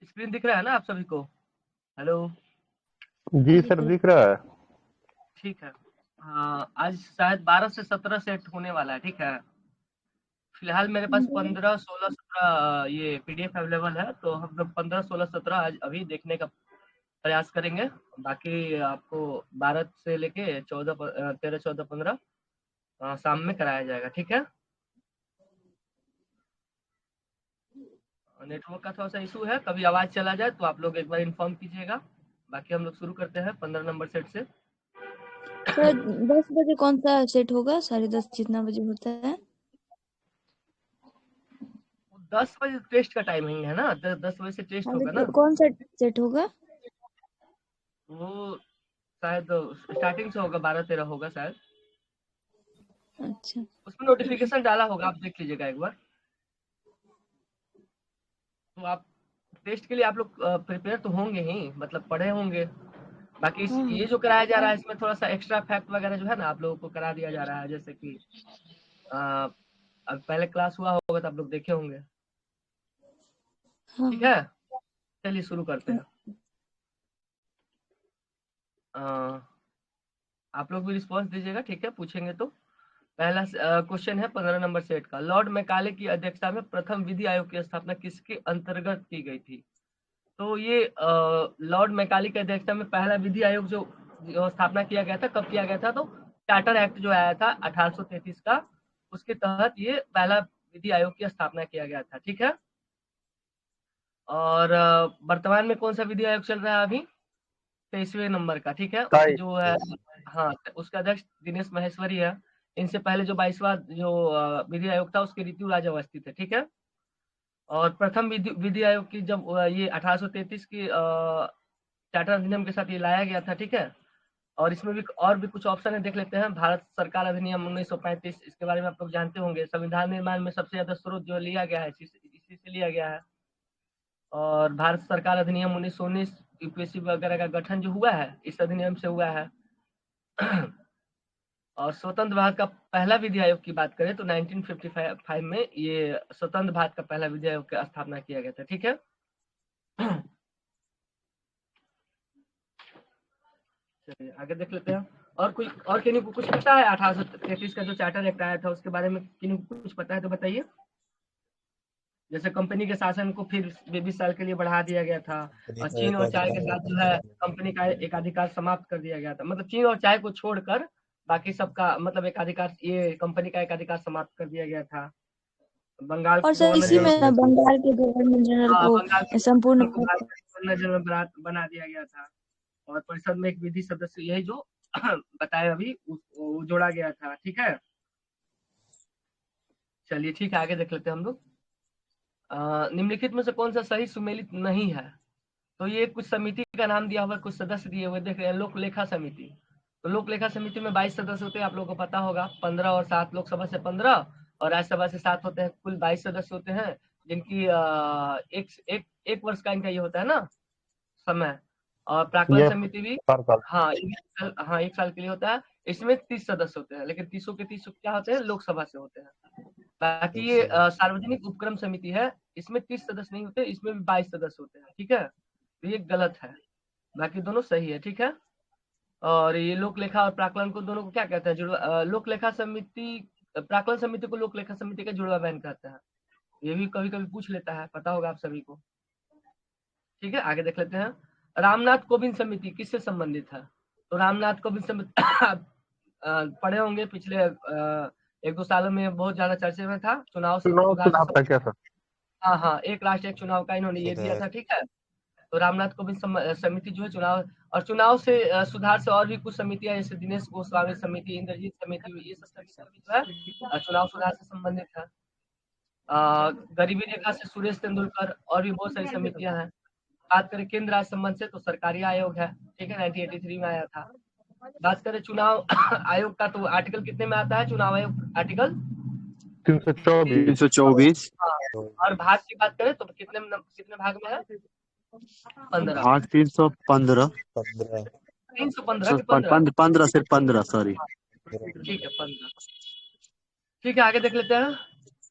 Screen दिख रहा है ना आप सभी को? हेलो। जी सर, दिख रहा है। ठीक है। आज शायद 12 से 17 सेट होने वाला है, ठीक है। फिलहाल मेरे पास 15, 16, 17 ये पीडीएफ अवेलेबल है, तो हम लोग 15, 16, 17 आज अभी देखने का प्रयास करेंगे। बाकी आपको 12 से लेके 13, 14, 15 शाम में कराया जाएगा, ठीक है। नेटवर्क का थोड़ा सा इशू है, कभी आवाज चला जाए तो आप लोग एक बार इन्फॉर्म कीजिएगा। बाकी हम लोग शुरू करते हैं 15 नंबर सेट से। सर 10 बजे कौन सा सेट होगा? 10:30 जितना बजे होता है। 10 बजे टेस्ट का टाइमिंग है ना, 10 बजे से टेस्ट हाँ, होगा ना। तो कौन सा सेट होगा? वो शायद स्टार्टिंग से होगा, 12-13 होगा शायद। अच्छा। उसमें नोटिफिकेशन डाला होगा, आप देख लीजिएगा एक बार। तो आप टेस्ट के लिए आप लोग प्रिपेयर तो होंगे ही, मतलब पढ़े होंगे। बाकी हाँ ये जो कराया जा रहा है इसमें थोड़ा सा एक्स्ट्रा फैक्ट वगैरह जो है ना, आप लोगों को करा दिया जा रहा है। जैसे कि अब पहले क्लास हुआ होगा तो आप लोग देखे होंगे, हाँ ठीक है। चलिए शुरू करते हैं। आप लोग भी रिस्पॉन्स दीजिएगा, ठीक है, पूछेंगे तो। पहला क्वेश्चन है 15 नंबर सेट का। लॉर्ड मैकाले की अध्यक्षता में प्रथम विधि आयोग की स्थापना किसके अंतर्गत की गई थी? तो ये लॉर्ड मैकाले की अध्यक्षता में पहला विधि आयोग जो स्थापना किया गया था, कब किया गया था? तो चार्टर एक्ट जो आया था 1833 का, उसके तहत ये पहला विधि आयोग की स्थापना किया गया था, ठीक है। और वर्तमान में कौन सा विधि आयोग चल रहा है अभी? 23वें नंबर का, ठीक है। उसके जो है, हाँ, उसका अध्यक्ष दिनेश महेश्वरी है। इनसे पहले जो 22वां जो विधि आयोग था उसके ऋतु राज अवस्थी थे, ठीक है। और प्रथम विधि आयोग की जब ये 1833 की चार्टर अधिनियम के साथ ये लाया गया था, ठीक है। और इसमें भी और भी कुछ ऑप्शन है, देख लेते हैं। भारत सरकार अधिनियम 1935, इसके बारे में आप लोग जानते होंगे। संविधान निर्माण में सबसे ज्यादा स्रोत जो लिया गया है इसी से लिया गया है। और भारत सरकार अधिनियम 1919 यूपीएससी वगैरह का गठन जो हुआ है इस अधिनियम से हुआ है। और स्वतंत्र भारत का पहला विधि आयोग की बात करें तो 1955 में ये स्वतंत्र भारत का पहला विधि आयोग की स्थापना किया गया था, ठीक है। चलिए आगे देख लेते हैं। और किन्हीं को कुछ पता है? 1833 का जो चार्टर एक्ट आया था उसके बारे में किन्हीं को कुछ पता है तो बताइए। जैसे कंपनी के शासन को फिर 20 साल के लिए बढ़ा दिया गया था। और चीन और चाय के साथ जो है कंपनी का एकाधिकार समाप्त कर दिया गया था। मतलब चीन और चाय को छोड़कर बाकी सबका मतलब एकाधिकार, ये कंपनी का एकाधिकार समाप्त कर दिया गया था। बंगाल और के सर गवर्नर इसी में जनरल, बंगाल के गवर्नर जनरल हाँ, को बंगाल के संपूर्ण गवर्नर को भारत का गवर्नर जनरल बना दिया गया था। और परिषद में एक विधि सदस्य, यही जो बताया अभी, वो जोड़ा गया था, ठीक है। चलिए ठीक है, आगे देख लेते हैं हम लोग। निम्नलिखित में से कौन सा सही सुमेलित नहीं है? तो ये कुछ समिति का नाम दिया हुआ, कुछ सदस्य दिए हुए, देख रहे हैं। लोक लेखा समिति। तो लोक लेखा समिति में 22 सदस्य होते हैं, आप लोगों को पता होगा। 15 और 7, लोकसभा से 15 और राज्यसभा से 7 होते हैं। कुल 22 सदस्य होते हैं, जिनकी एक वर्ष का इनका ये होता है ना समय। और प्राक्कलन ये समिति भी, सर्कल। हाँ, हाँ, 1 साल के लिए होता है। इसमें 30 सदस्य होते हैं, लेकिन 30 के 30 क्या होते हैं? लोकसभा से होते हैं। बाकी ये सार्वजनिक उपक्रम समिति है, इसमें 30 सदस्य नहीं होते, इसमें भी 22 सदस्य होते हैं, ठीक है। तो ये गलत है, बाकी दोनों सही है, ठीक है। और ये लोक लेखा और प्राक्कलन को दोनों को क्या कहते हैं? लोक लेखा समिति, प्राक्कलन समिति को लोक लेखा समिति का जुड़वा बहन कहते हैं। ये भी कभी कभी पूछ लेता है, पता होगा आप सभी को, ठीक है। आगे देख लेते हैं। रामनाथ कोविंद समिति किससे संबंधित है? तो रामनाथ कोविंद समिति आप पढ़े होंगे, पिछले 1-2 सालों में बहुत ज्यादा चर्चे में था। चुनाव सुधार से सुधार था क्या सर? हाँ, हाँ, एक राष्ट्र एक चुनाव का इन्होंने ये दिया था, ठीक है। तो रामनाथ कोविंद समिति जो है चुनाव, और चुनाव से सुधार से और भी कुछ समितियां, जैसे दिनेश गोस्वामी समिति, इंद्रजीत समिति, ये सब समितियां भी जो है चुनाव सुधार से संबंधित है। गरीबी रेखा से सुरेश तेंदुलकर, और भी बहुत सारी समितियां हैं। बात करें केंद्र राज्य संबंध से तो सरकारी आयोग है, ठीक है, 1983 में आया था। बात करें चुनाव आयोग का तो आर्टिकल कितने में आता है चुनाव आयोग? आर्टिकल 324। 324। हाँ। और भाग की बात करें तो कितने भाग में है? 15। भाग 315। 315 की 15? 15 से 15, सॉरी। ठीक है, 15। ठीक है, आगे देख लेते हैं।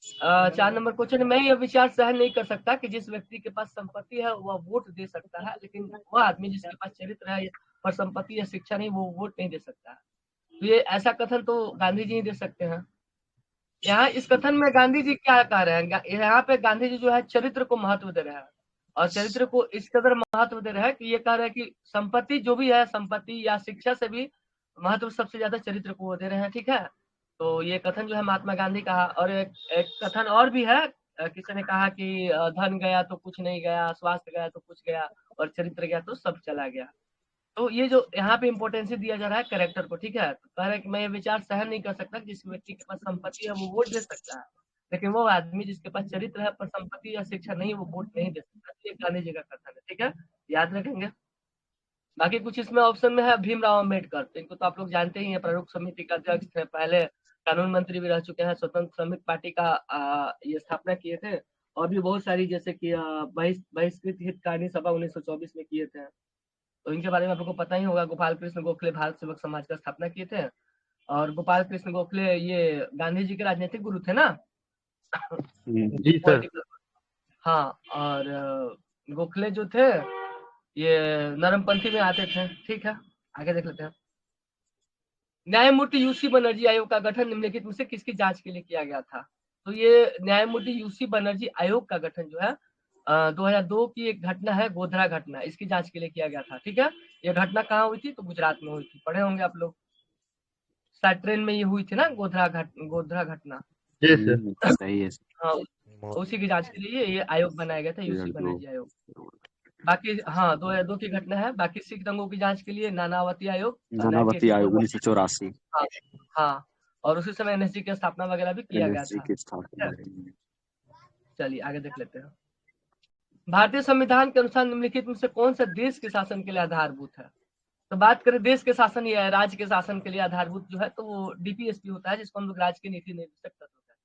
4 नंबर क्वेश्चन, मैं यह विचार सहन नहीं कर सकता कि जिस व्यक्ति के पास संपत्ति है वह वोट दे सकता है, लेकिन वह आदमी जिसके पास चरित्र है पर संपत्ति या शिक्षा नहीं, वो वोट नहीं दे सकता है। तो ये ऐसा कथन तो गांधी जी ही दे सकते हैं। यहाँ इस कथन में गांधी जी क्या कह रहे हैं, यहाँ पे गांधी जी जो है चरित्र को महत्व दे रहे हैं, और चरित्र को इस कदर महत्व दे रहे हैं कि ये कह रहे हैं कि संपत्ति जो भी है, संपत्ति या शिक्षा से भी महत्व सबसे ज्यादा चरित्र को वो दे रहे हैं। ठीक है, तो ये कथन जो है महात्मा गांधी का। और एक कथन और भी है, किसी ने कहा कि धन गया तो कुछ नहीं गया, स्वास्थ्य गया तो कुछ गया, और चरित्र गया तो सब चला गया। तो ये जो यहाँ पे इम्पोर्टेंस दिया जा रहा है कैरेक्टर को। ठीक है, तो कह रहे हैं कि मैं ये विचार सहन नहीं कर सकता जिस व्यक्ति के पास संपत्ति है वो वोट दे सकता है, लेकिन वो आदमी जिसके पास चरित्र है पर संपत्ति या शिक्षा नहीं, वो वोट नहीं दे सकता। तो ये गांधी जी का कथन है। ठीक है, याद रखेंगे। बाकी कुछ इसमें ऑप्शन में है भीमराव अम्बेडकर, तो इनको तो आप लोग जानते ही हैं, प्रारूप समिति का अध्यक्ष थे, पहले कानून मंत्री भी रह चुके हैं, स्वतंत्र श्रमिक पार्टी का ये स्थापना किए थे, और भी बहुत सारी जैसे कि बहिष्कृत हितकारिणी सभा 1924 में किए थे। तो इनके बारे में आपको पता ही होगा। गोपाल कृष्ण गोखले भारत सेवक समाज का स्थापना किए थे, और गोपाल कृष्ण गोखले ये गांधी जी के राजनीतिक गुरु थे ना। जी सर। हाँ, और गोखले जो थे ये नरमपंथी में आते थे। ठीक है, आगे देख लेते हैं। न्यायमूर्ति यूसी बनर्जी आयोग का गठन निम्नलिखित में से किसकी जांच के लिए किया गया था? तो ये न्यायमूर्ति यूसी बनर्जी आयोग का गठन जो है 2002 की एक घटना है, गोधरा घटना, इसकी जांच के लिए किया गया था। ठीक है, ये घटना कहाँ हुई थी? तो गुजरात में हुई थी, पढ़े होंगे आप लोग, शायद ट्रेन में ये हुई थी ना, गोधरा घटना। जी सर। सही है। हाँ, उसी की जांच के लिए ये आयोग बनाया गया था, यूसी बनर्जी आयोग। बाकी हाँ 2002 की घटना है। बाकी सिख दंगों की जांच के लिए नानावती आयोग, नानावती आयोग 1984। हाँ हाँ, और उसी समय एनएसजी की स्थापना वगैरह भी किया गया NSG था। की स्थापना। चलिए आगे देख लेते हैं। भारतीय संविधान के अनुसार निम्नलिखित में से कौन सा देश के शासन के लिए आधारभूत है? तो बात करें देश के शासन या राज्य के शासन के लिए आधारभूत जो है, तो वो डीपीएसपी होता है, जिसको हम लोग राज्य के नीति निर्देशक तत्व कहते हैं।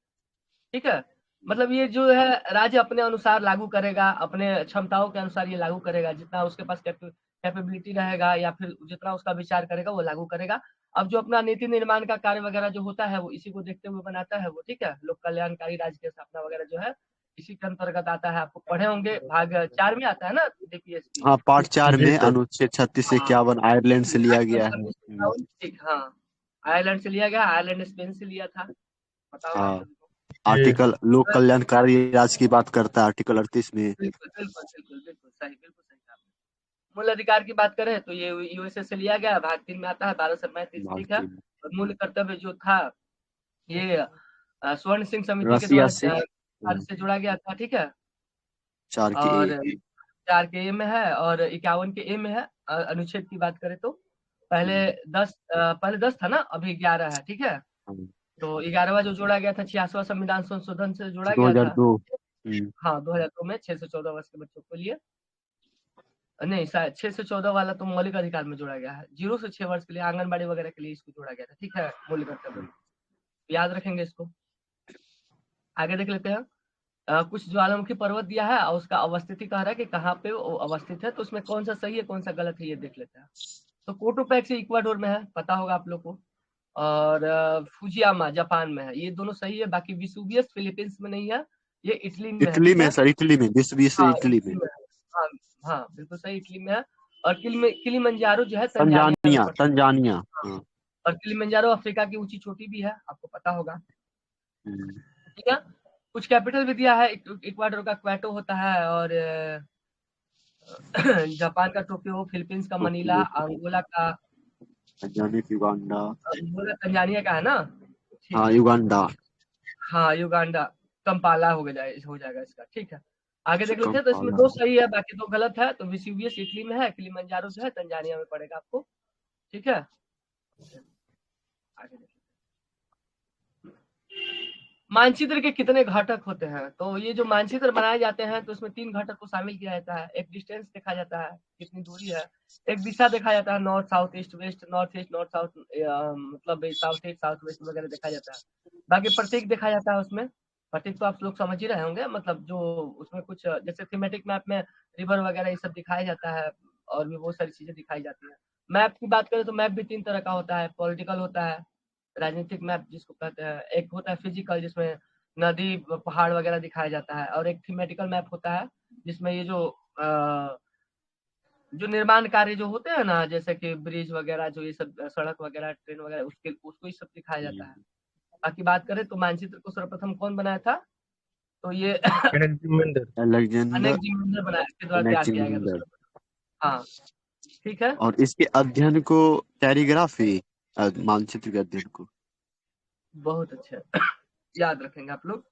ठीक है, मतलब ये जो है राज्य अपने अनुसार लागू करेगा, अपने क्षमताओं के अनुसार ये लागू करेगा, जितना उसके पास कैपेबिलिटी रहेगा या फिर जितना उसका विचार करेगा वो लागू करेगा। अब जो अपना नीति निर्माण का कार्य वगैरह जो होता है वो इसी को देखते हुए बनाता है वो। ठीक है, लोक कल्याणकारी राज्य की स्थापना वगैरह जो है इसी के अंतर्गत आता है। आपको पढ़े होंगे, भाग 4 में आता है ना डीपीएसपी। हाँ, पार्ट 4 जी में सर। अनुच्छेद 36 से 51 आयरलैंड से लिया गया है। ठीक, हाँ, आयरलैंड से लिया गया, आयरलैंड स्पेन से लिया था, पता होगा आप हाँ, सभी को। आर्टिकल लोक कल्याणकारी राज्य की बात करता है, आर्टिकल 38 में। बिल्कुल बिल्कुल बिल्कुल बिल्कुल सही, बिल्कुल सही कहा आपने। मूल अधिकार की बात करें तो ये यूएसए से लिया गया, भाग 3 में आता है 12 से 35। ठीक है, और मूल कर्तव्य जो था ये स्वर्ण सिंह समिति के रसिया द्वारा से कार्य से जोड़ा गया था। ठीक है, 4 के और ए। 4 के ए में है और 51 के ए में है। अनुच्छेद की बात करें तो पहले 10 था ना, अभी 11 है। ठीक है, तो 11वां जो जोड़ा गया था 86वां संविधान संशोधन से जोड़ा गया था। 2002। हाँ, 2002 में 6 से 14 वर्ष के बच्चों के लिए, नहीं शायद 6 से 14 वाला तो मौलिक अधिकार में जोड़ा गया है, 0 से 6 वर्ष के लिए आंगनबाड़ी वगैरह के लिए इसको जोड़ा गया था। ठीक है, मौलिक कर्तव्य, याद रखेंगे इसको। आगे देख लेते हैं। कुछ ज्वालामुखी पर्वत दिया है और उसका अवस्थिति कह रहा है कि कहाँ पे वो अवस्थित है, तो उसमें कौन सा सही है कौन सा गलत है ये देख लेते हैं। तो कोटोपैक्स इक्वाडोर में है, पता होगा आप लोग को, और फुजियामा जापान में है, ये दोनों सही है। बाकी विसुवियस फिलीपींस में नहीं है, ये इटली में है। इटली ठीक में है, सर, इटली में विश्व हाँ इटली में। है। हाँ हाँ, बिल्कुल सही, इटली में है। और किलिमंजारो जो है तंजानिया में पड़ता है। तंजानिया। हाँ, और किलिमंजारो अफ्रीका की ऊंची चोटी भी है, आपको पता होगा। ठीक है, कुछ कैपिटल भी दिया है, इक्वाडोर का क्वेटो होता है, और जापान का टोक्यो, फिलीपींस का मनीला, अंगोला का युगांडा। अंगोला तंजानिया का है ना। ठीक हाँ, है, युगांडा। हाँ युगांडा, कंपाला हो जाएगा इसका। ठीक है, आगे देख लेते हैं। तो इसमें 2 सही है, बाकी 2 गलत है। तो विसुवियस इटली में है, किलिमंजारो जो है तंजानिया में पड़ेगा आपको। ठीक है, आगे देखिए। मानचित्र के कितने घटक होते हैं? तो ये जो मानचित्र बनाए जाते हैं तो उसमें 3 घटक को शामिल किया जाता है। एक डिस्टेंस देखा जाता है, कितनी दूरी है, एक दिशा देखा जाता है, north south east west, north east north south, मतलब साउथ ईस्ट साउथ वेस्ट वगैरह देखा जाता है। बाकी प्रतीक देखा जाता है उसमें। प्रतीक तो आप लोग समझ ही रहे होंगे, मतलब जो उसमें कुछ जैसे थीमेटिक मैप में रिवर वगैरह ये सब दिखाया जाता है, और भी बहुत सारी चीजें दिखाई जाती है। मैप की बात करें तो मैप भी 3 तरह का होता है, पॉलिटिकल होता है, राजनीतिक मैप जिसको कहते हैं, एक होता है फिजिकल जिसमें नदी पहाड़ वगैरह दिखाया जाता है। और एक थीमेटिकल मैप होता है जिसमें ये जो निर्माण कार्य जो होते हैं ना, जैसे कि ब्रिज वगैरह, जो ये सब सड़क वगैरह, ट्रेन वगैरह, उसको ये सब दिखाया जाता है। बाकी बात करें तो मानचित्र को सर्वप्रथम कौन बनाया था? तो ये अलेक्जेंडर अलेक्जेंडर बनाया, के द्वारा तैयार किया गया था अलेक्जेंडर। सर्वप्रथम। हाँ ठीक है। और इसके अध्ययन को कैरीग्राफी, मानचित्र के अध्ययन को। बहुत अच्छा याद रखेंगे आप लोग।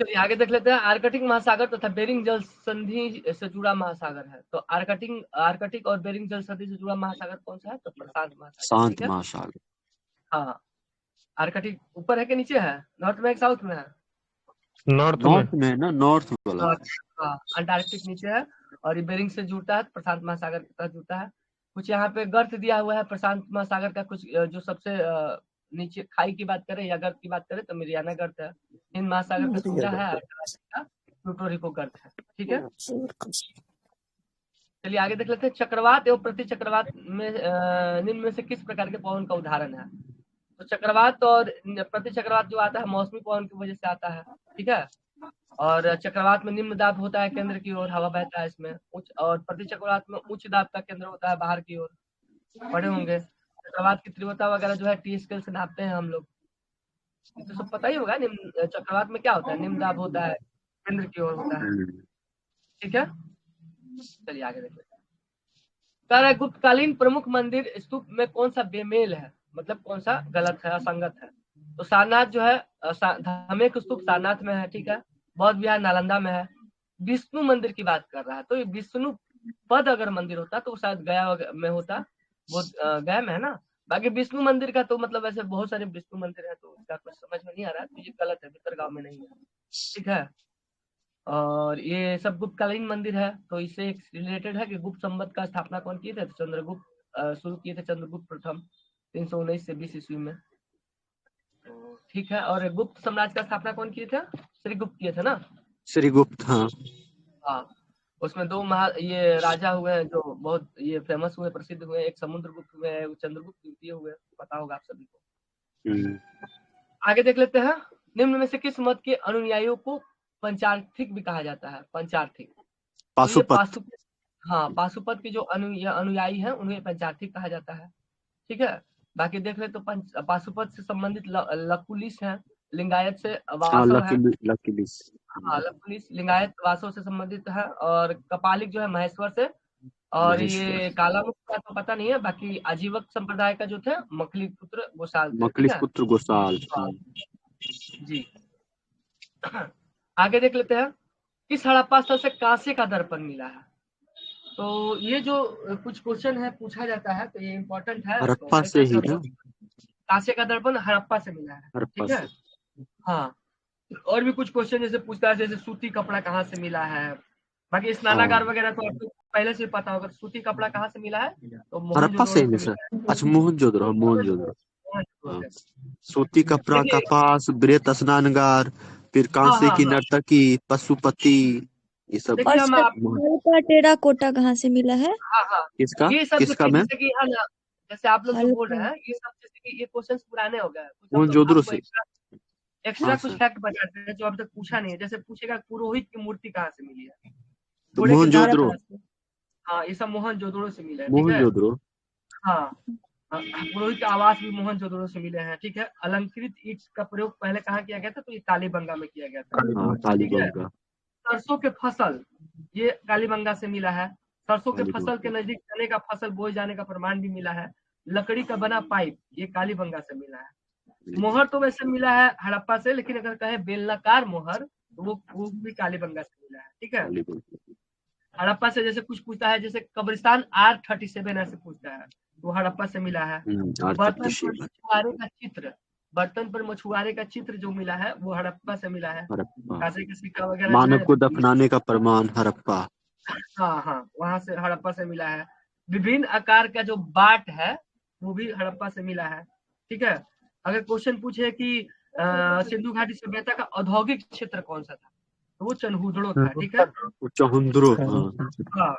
चलिए आगे देख लेते हैं। आर्कटिक महासागर तथा बेरिंग जल संधि से जुड़ा महासागर है। तो आर्कटिक और बेरिंग जल संधि से जुड़ा महासागर कौन सा है? तो प्रशांत महासागर। शांत महासागर। हाँ, आर्कटिक ऊपर है कि नीचे है? नॉर्थ में, साउथ में है? नॉर्थ में है ना, नॉर्थ वाला। हाँ, अंटार्कटिक नीचे है। और ये बेरिंग से जुड़ता है, प्रशांत महासागर के तहत जुड़ता है। कुछ यहाँ पे गर्त दिया हुआ है प्रशांत महासागर का। कुछ जो सबसे नीचे खाई की बात करें या गर्त की बात करें तो मेरियाना गर्त है। हिंद महासागर का सीधा है, प्लूटो रिको गर्त है। ठीक है, चलिए आगे देख लेते हैं। चक्रवात एवं प्रति चक्रवात में निम्न में से किस प्रकार के पवन का उदाहरण है? तो चक्रवात और प्रति चक्रवात जो आता है मौसमी पवन की वजह से आता है। ठीक है, और चक्रवात में निम्न दाब होता है केंद्र की ओर, हवा बहता है इसमें उच्च, और प्रति चक्रवात में उच्च दाब का केंद्र होता है बाहर की ओर। पढ़े होंगे। चक्रवात की तीव्रता वगैरह जो है टी स्केल से नापते हैं हम लोग, तो सब पता ही होगा। निम्न चक्रवात में क्या होता है? निम्न दाब होता है, केंद्र की ओर होता है। ठीक है, चलिए आगे देखते हैं। गुप्तकालीन प्रमुख मंदिर स्तूप में कौन सा बेमेल है? मतलब कौन सा गलत है, असंगत है? तो सारनाथ जो है, धमेक स्तूप सारनाथ में है। ठीक है, बौद्ध विहार नालंदा में है। विष्णु मंदिर की बात कर रहा है, तो ये विष्णु पद अगर मंदिर होता तो शायद गया में होता, वो गया में है ना। बाकी विष्णु मंदिर का तो मतलब ऐसे बहुत सारे विष्णु मंदिर है, तो इसका कुछ समझ में नहीं आ रहा है, तो ये गलत है, भितरगांव में नहीं है। ठीक है, और ये सब गुप्तकालीन मंदिर है, तो इससे एक रिलेटेड है कि गुप्त संवत का स्थापना कौन किए थे? तो चंद्रगुप्त शुरू किए थे, चंद्रगुप्त प्रथम 319 से 20 ईस्वी में। तो ठीक है, और गुप्त साम्राज्य का स्थापना कौन किए थे? श्रीगुप्त किए थे ना। श्रीगुप्त, हाँ। हाँ, उसमें दो ये राजा हुए हैं जो बहुत ये फेमस हुए, प्रसिद्ध हुए। एक समुद्रगुप्त हुए, एक चंद्रगुप्त द्वितीय हुए, पता होगा आप सभी को। आगे देख लेते हैं। निम्न में से किस मत के अनुयायियों को पंचार्थिक भी कहा जाता है? पंचार्थिक, पाशुपत। हाँ, पाशुपत के जो अनुयायी हैं उन्हें पंचार्थिक कहा जाता है। ठीक है, बाकी देख ले तो पाशुपत से संबंधित लकुलिश है, लिंगायत से वासव है। हाँ, लकुलिश लिंगायत वासव से संबंधित है। और कपालिक जो है महेश्वर से। और ये कालामुख का तो पता नहीं है। बाकी आजीवक संप्रदाय का जो थे मखलिक पुत्र गोसाल जी। आगे देख लेते हैं। किस हड़प्पा स्थल से कांसे का दर्पण मिला है? तो ये जो कुछ क्वेश्चन है पूछा जाता है, तो ये इम्पोर्टेंट है। हड़प्पा से ही ना, कांसे का दर्पण हड़प्पा से मिला है। ठीक है, हाँ। और भी कुछ क्वेश्चन जैसे पूछता है, जैसे सूती कपड़ा कहाँ से मिला है। बाकी स्नानागार वगैरह तो आपको पहले से पता होगा। सूती कपड़ा कहाँ से मिला है? तो हड़प्पा से मिला। अच्छा, मोहनजोदड़ो। सूती कपड़ा, कपास, वृत्त स्नानगार, फिर कांसे की नर्तकी, पशुपति, ये सब। हल्का टेराकोटा कहाँ से मिला है? हाँ, किसका ये सब किसका मैम? जैसे कि जैसे आप लोग जो बोल रहे हैं, ये सब जैसे कि ये क्वेश्चन पुराने हो गए। मोहनजोदड़ो से एक्स्ट्रा कुछ फैक्ट बताते हैं जो अब तक पूछा नहीं है। जैसे पूछेगा पुरोहित की मूर्ति कहाँ से मिली है? तो मोहनजोदड़ो। हाँ, ये सब मोहनजोदड़ो से मिले हैं। मोहनजोदड़ो, हाँ, पुरोहित आवास भी मोहनजोदड़ो से मिले हैं। ठीक है, अलंकृत ईंट का प्रयोग पहले कहाँ किया गया था? तो ये कालीबंगा में किया गया था। कालीबंगा। सरसों के फसल ये कालीबंगा से मिला है। सरसों के फसल के नजदीक चने का फसल बोए जाने का प्रमाण भी मिला है। लकड़ी का बना पाइप ये कालीबंगा से मिला है। मोहर तो वैसे मिला है हड़प्पा से, लेकिन अगर कहे बेलनाकार मोहर तो वो भी कालीबंगा से मिला है। ठीक है, हड़प्पा से जैसे कुछ पूछता है, जैसे कब्रिस्तान R37 ऐसे पूछता है, तो हड़प्पा से मिला है। बर्तन पर मछुआरे का चित्र जो मिला है वो हड़प्पा से मिला है। कांसे का सिक्का वगैरह, मानव को दफनाने का प्रमाण हड़प्पा। हाँ, वहां से हड़प्पा से मिला है। विभिन्न आकार का जो बाट है वो भी हड़प्पा से मिला है। ठीक है, अगर क्वेश्चन पूछे कि सिंधु घाटी सभ्यता का औद्योगिक क्षेत्र कौन सा था, तो वो चनहुदड़ो था। ठीक है, चहुंदड़ो। हाँ,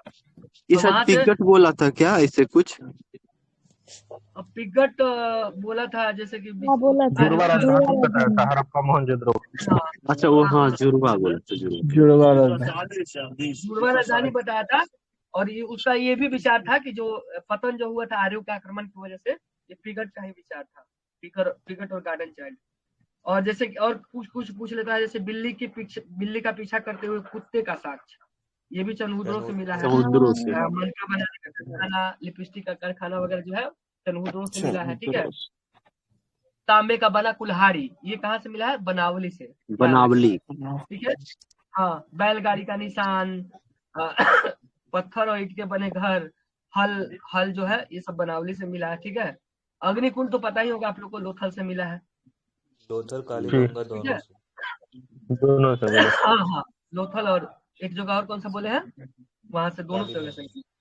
ये सब टिकट बोला था क्या, ऐसे कुछ? अब पिगट बोला था जैसे कि हाँ बोला था, जुड़वा जुड़वा राजधानी बताया राजधानी। था हड़प्पा मोहनजोदड़ो। हाँ अच्छा वो हाँ जुड़वा बोला था जुड़वा। जुड़वा राजधानी। जुड़वा राजधानी बताया था। और ये उसका ये भी विचार था कि जो पतन जो हुआ था आर्यों के आक्रमण की वजह से, ये पिगट का ही विचार था, पिगट और गार्डन चाइल्ड। और जैसे कि और कुछ पूछ लेता है, जैसे बिल्ली का पीछा करते हुए कुत्ते का साक्ष्य, ये भी चनहुदड़ों से मिला है। समुद्रों से। मनका बनाने का कारखाना, लिपस्टिक का कारखाना वगैरह जो है चनहुदड़ों से मिला है। ठीक है। तांबे का बना कुल्हाड़ी, ये कहाँ से मिला है? बनावली से। बनावली। ठीक है। हाँ, बैलगाड़ी का निशान, पत्थर और ईंट के बने घर, हल जो है ये सब बनावली से मिला है। ठीक है। अग्निकुंड तो पता ही होगा आप लोग को, लोथल से मिला है। लोथल कालीबंगा दोनों से। दोनों से मिला। हाँ, लोथल और एक जगह और कौन सा बोले हैं, वहां से दोनों से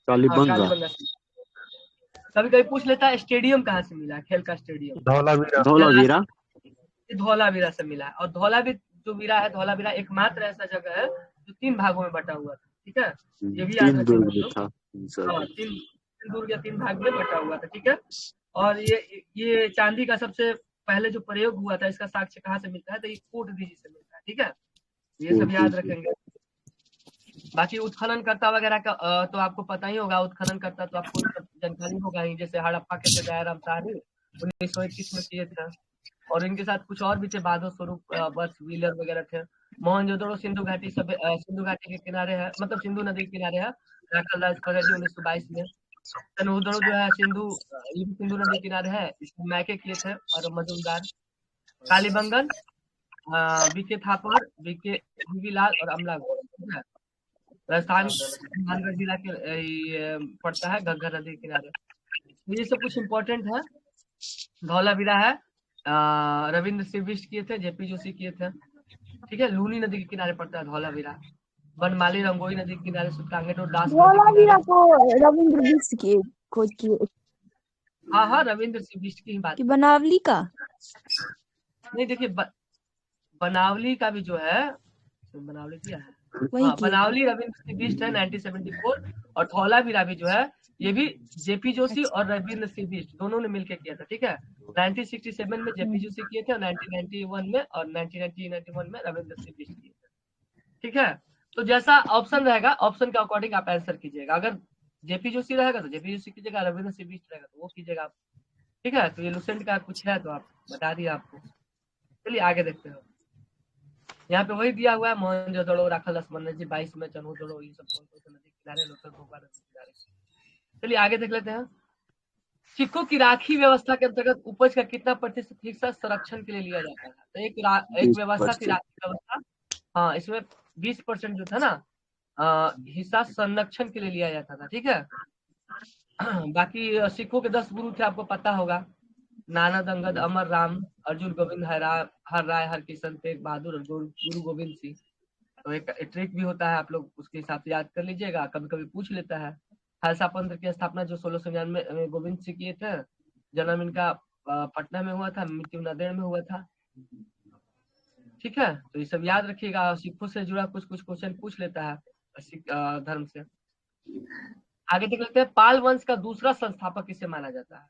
कालीबंगा। कालीबंगा से। कभी कभी पूछ लेता है स्टेडियम कहाँ से मिला है, खेल का स्टेडियम। धौलावीरा। धौलावीरा। धौलावीरा से मिला है। और धौलावीरा है, धौलावीरा एकमात्र ऐसा जगह है जो 3 भागों में बटा हुआ था। ठीक है, ये भी याद 3 रखेंगे दुर्ग हम लोग। था। हाँ, 3 दुर्ग या 3 भाग में बटा हुआ था। ठीक है। और ये चांदी का सबसे पहले जो प्रयोग हुआ था, इसका साक्ष्य कहाँ से मिलता है? तो ये कोटदीजी से मिलता है। ठीक है, ये सब याद रखेंगे। बाकी उत्खनन करता वगैरह का तो आपको पता ही होगा। उत्खनन करता तो आपको सब जानकारी होगा ही। जैसे हड़प्पा के थे दयाराम साहनी, 1921 में किए थे। और इनके साथ कुछ और भी थे, बहादुर स्वरूप बस व्हीलर वगैरह थे। मोहनजोदड़ो सिंधु घाटी सिंधु घाटी के किनारे है, मतलब सिंधु नदी के किनारे है। राखल दास खगड़िया 1922 में। चनहुदड़ो जो है सिंधु नदी के किनारे है, इसको मैके किए थे और मजूमदार। कालीबंगन बीके थापर, बीवी लाल और अमला ठीक है। राजस्थान हनुमानगढ़ जिला के ये पड़ता है, घग्गर नदी के किनारे। ये सब कुछ इम्पोर्टेंट है। धौलावीरा है, रविंद्र सिंह बिष्ट किए थे, जेपी जोशी किए थे। ठीक है। लूनी नदी के किनारे पड़ता है धौलावीरा। बनमाली रंगोई नदी के किनारे, सुल्तानगढ़ और दास नदी के धौलावीरा किनारे। को रविंद्र बिष्ट की खोज की हाँ, रविंद्र सिंह बिष्ट की ही बात। कि बनावली का? नहीं देखिए, बनावली का भी जो है, बनावली क्या है? वही हाँ, किए थे। बनावली रविंद्र सिंह बिष्ट है 1974। और धौलावीरा भी जो है ये भी जेपी जोशी और रविंद्र सिंह बिष्ट दोनों ने मिलकर किया था। ठीक है। 1967 में जेपी जोशी किए थे और 1991 में और 1991 में रविंद्र सिंह बिष्ट किए थे। ठीक है। तो जैसा ऑप्शन रहेगा, ऑप्शन के अकॉर्डिंग आप आंसर कीजिएगा। अगर जेपी जोशी रहेगा तो जेपी जोशी कीजिएगा, रविंद्र सिंह बिष्ट रहेगा तो वो कीजिएगा आप। ठीक है। तो ये लुसेंट का कुछ है तो आप बता दिए आपको। चलिए आगे देखते हैं। यहाँ पे वही दिया हुआ है, मोहनजोदड़ो, राखल दास जी 22 में, चनहुदड़ो, ये सब कौन कौन नदी किनारे, लोथल भोपाल नदी किनारे। चलिए आगे देख लेते हैं। सिक्कों की राखी व्यवस्था के अंतर्गत उपज का कितना प्रतिशत हिस्सा संरक्षण के लिए लिया जाता है? तो एक व्यवस्था थी राखी व्यवस्था। हाँ, इसमें 20% जो था ना हिस्सा संरक्षण के लिए लिया जाता था। ठीक है। बाकी सिखों के 10 गुरु थे, आपको पता होगा। नाना अंगद, अमर राम, अर्जुन गोविंद, हर राय, हरकिशन, तेग बहादुर और गुरु गोविंद सिंह। तो एक ट्रिक भी होता है, आप लोग उसके हिसाब से याद कर लीजिएगा, कभी कभी पूछ लेता है। खालसा पंथ की स्थापना जो 1699 में गोविंद सिंह किए थे, जन्म इनका पटना में हुआ था, मृत्यु नांदेड़ में हुआ था। ठीक है। तो ये सब याद रखिएगा। सिखों से जुड़ा कुछ क्वेश्चन पूछ लेता है सिख धर्म से। आगे देख लेते हैं। पाल वंश का दूसरा संस्थापक किसे माना जाता है?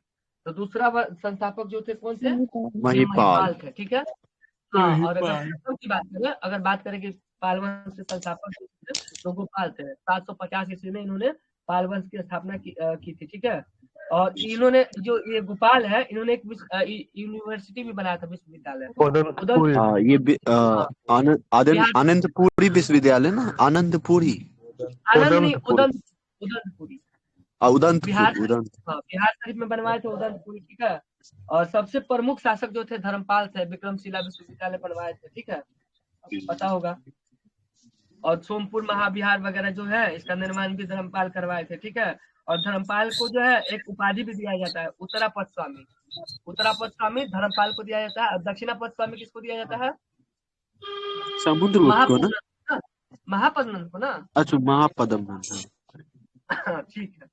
तो दूसरा संस्थापक जो थे कौन थे? महिपाल थे। ठीक है। हाँ, और अगर की बात करें कि पाल वंश के संस्थापक तो गोपाल थे। 750 ईस्वी में इन्होंने पाल वंश की स्थापना की थी। ठीक है। और इन्होंने जो ये गोपाल है, इन्होंने एक यूनिवर्सिटी भी बनाया था, विश्वविद्यालय। ये आनंदपुरी विश्वविद्यालय ना, आनंदपुरी उदंतपुरी बिहार शरीफ में बनवाए थे उदंतपुरी। ठीक है। और सबसे प्रमुख शासक जो थे धर्मपाल थे, विक्रमशिला विश्वविद्यालय बनवाए थे। ठीक है, पता होगा। और सोमपुर महाविहार वगैरह जो है, इसका निर्माण भी धर्मपाल करवाए थे। ठीक है। और धर्मपाल को जो है एक उपाधि भी दिया जाता है, उत्तरापद स्वामी। उत्तरापद स्वामी धर्मपाल को दिया जाता है। और दक्षिणापद स्वामी किसको दिया जाता है? समुद्रगुप्त को ना, महापद्म को ना। अच्छा, महापद्म। ठीक है।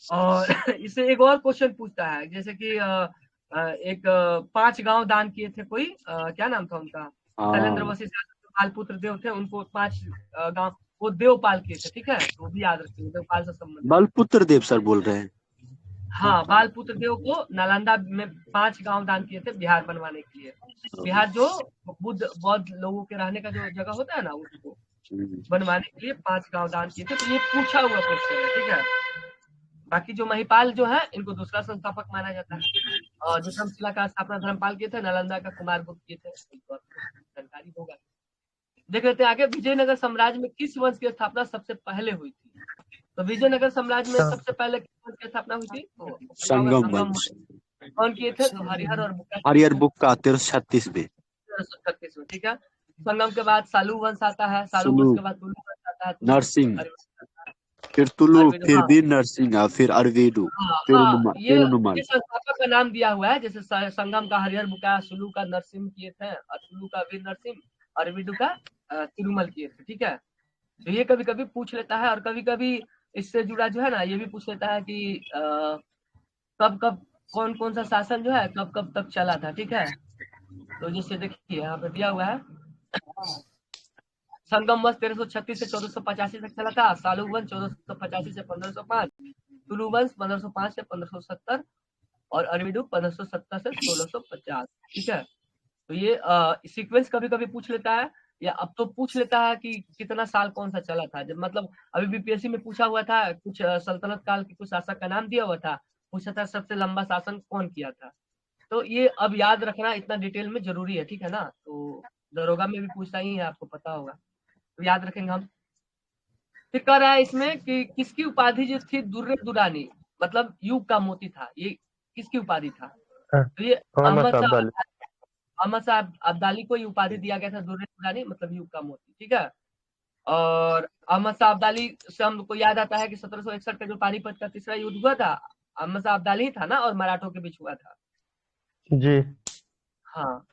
और इसे एक और क्वेश्चन पूछता है, जैसे कि एक 5 गांव दान किए थे कोई, क्या नाम था उनका? शैलेंद्र वशिष्ठ पुत्र देव थे, उनको 5 गांव वो देवपाल किए थे। ठीक है। तो भी याद रखिए, देवपाल से संबंधित। बलपुत्र देव सर बोल रहे हैं। हाँ, बालपुत्र देव को नालंदा में 5 गांव दान किए थे बिहार बनवाने के लिए। बिहार जो बुद्ध बौद्ध लोगों के रहने का जो जगह होता है ना, उसको बनवाने के लिए 5 गांव दान किए थे। तो ये पूछा हुआ क्वेश्चन है, ठीक है। बाकी जो महिपाल जो है, इनको दूसरा संस्थापक माना जाता है। और जो तक्षशिला का स्थापना धर्मपाल किए थे, नालंदा का कुमारगुप्त किए थे। जानकारी होगा। देख लेते हैं आगे, विजयनगर साम्राज्य में किस वंश की स्थापना सबसे पहले हुई थी? तो विजयनगर साम्राज्य में सबसे पहले किस वंश की स्थापना हुई थी? तो संगम वंश। कौन किए थे? तो हरिहर और बुक्का। हरिहर बुक्का 1336 में। 1336 में, ठीक है। संगम के बाद सालू वंश आता है, सालू सुलू, वंश के बाद तुलु वंश आता है, तुलु, नरसिंह, अरविंद, फिर तुलु, अरविंद, फिर हाँ। भी नरसिंह, फिर अरविंदु, हाँ, ये पेरुनुमल। संस्थापक का नाम दिया हुआ है। जैसे संगम का हरिहर बुक्का, सुलू का नरसिंह किए थे, और तुलु का वीर नरसिंह, अरविंदु का तिरुमल किए थे, ठीक है। तो ये कभी कभी पूछ लेता है, और कभी कभी इससे जुड़ा जो है ना, ये भी पूछ लेता है कि कब कब कौन कौन सा शासन जो है कब कब तक चला था, ठीक है। तो जैसे देखिए यहाँ पे दिया हुआ है, संगम वंश 1336 से 1485 तक चला था। सालू वंश 1485 से 1505, तुलु वंश 1505 से 1570, और अरविंदु 1570 से 1650, ठीक है। तो ये सीक्वेंस कभी कभी पूछ लेता है, या अब तो पूछ लेता है कि कितना साल कौन सा चला था। जब मतलब अभी बीपीएससी में पूछा हुआ था, कुछ सल्तनत काल के कुछ शासक का नाम दिया हुआ था, पूछा था सबसे लंबा शासन कौन किया था। तो ये अब याद रखना इतना डिटेल में जरूरी है, ठीक है ना। तो दरोगा में भी पूछता ही है, आपको पता होगा, तो याद रखेंगे हम। फिर कह रहा है इसमें कि किसकी उपाधि जो थी दुर्रे दुरानी, मतलब युग का मोती था, ये किसकी उपाधि था? तो ये मोहम्मद अब्दाली। अहमद साहब अब्दाली को ये उपाधि दिया गया था, दुर्रे दुरानी मतलब युग का मोती, ठीक है। और अहमद शाह अब्दाली से हमको याद आता है कि 1761 का जो पानीपत का तीसरा युद्ध हुआ था, अहमद शाह अब्दाली ही था ना, और मराठों के बीच हुआ था। जी। हाँ,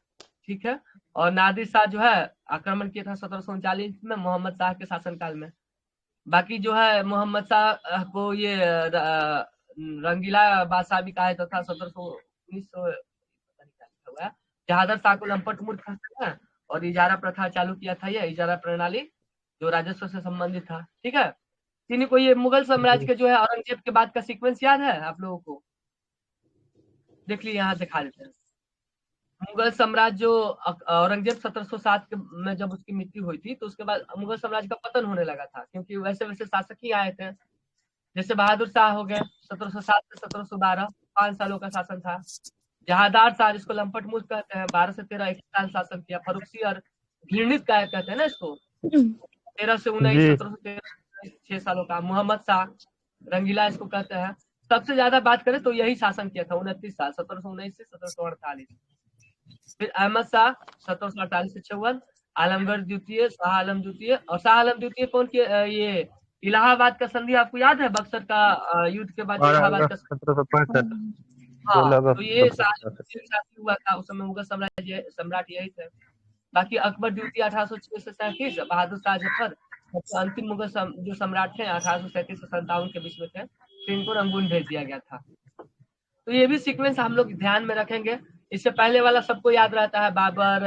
ठीक है। और नादिर शाह जो है आक्रमण किया था 1739 में मोहम्मद शाह के शासनकाल में। बाकी जो है मोहम्मद शाह को ये रंगीला बादशाह भी कहा जाता था। 1700 हुआ। जहादर शाह को लंपट मूर्ख कहते हैं, और इजारा प्रथा चालू किया था, ये इजारा प्रणाली जो राजस्व से संबंधित था, ठीक है। इन्हीं को ये मुगल साम्राज्य के जो है औरंगजेब के बाद का सीक्वेंस याद है आप लोगों को? देख लीजिए, यहाँ दिखा देते हैं। मुगल साम्राज्य जो औरंगजेब 1707 में जब उसकी मृत्यु हुई थी, तो उसके बाद मुगल साम्राज्य का पतन होने लगा था, क्योंकि वैसे वैसे शासक ही आए थे। जैसे बहादुर शाह हो गए 1707 से 1712, 5 सालों का शासन था। जहादार शाह जिसको लंपट मूर्ख कहते हैं, 12 से 13 21 साल शासन किया। फरुखसी और घृणित कायद कहते हैं ना इसको, 13 से 19, 17 से 13, 6 सालों का। मोहम्मद शाह रंगीला इसको कहते हैं। सबसे ज्यादा बात करें तो यही शासन किया था, 29 साल, 1719 से 1748। फिर अहमद शाह 1748 से 56, आलमगढ़ द्वितीय, शाह आलम द्वितीय। और शाह आलम द्वितीय कौन किए? ये इलाहाबाद का संधि आपको याद है, बक्सर का युद्ध के बाद इलाहाबाद का 1765। हाँ, तो ये शादी हुआ था उस समय। मुगल साम्राज्य सम्राट यही थे। बाकी अकबर द्वितीय 1806 से 37, बहादुर शाह जफर अंतिम मुगल जो सम्राट थे 1837 से 57 के बीच में थे, फिर इनको रंगून भेज दिया गया था। तो ये भी सीक्वेंस हम लोग ध्यान में रखेंगे। इससे पहले वाला सबको याद रहता है, बाबर,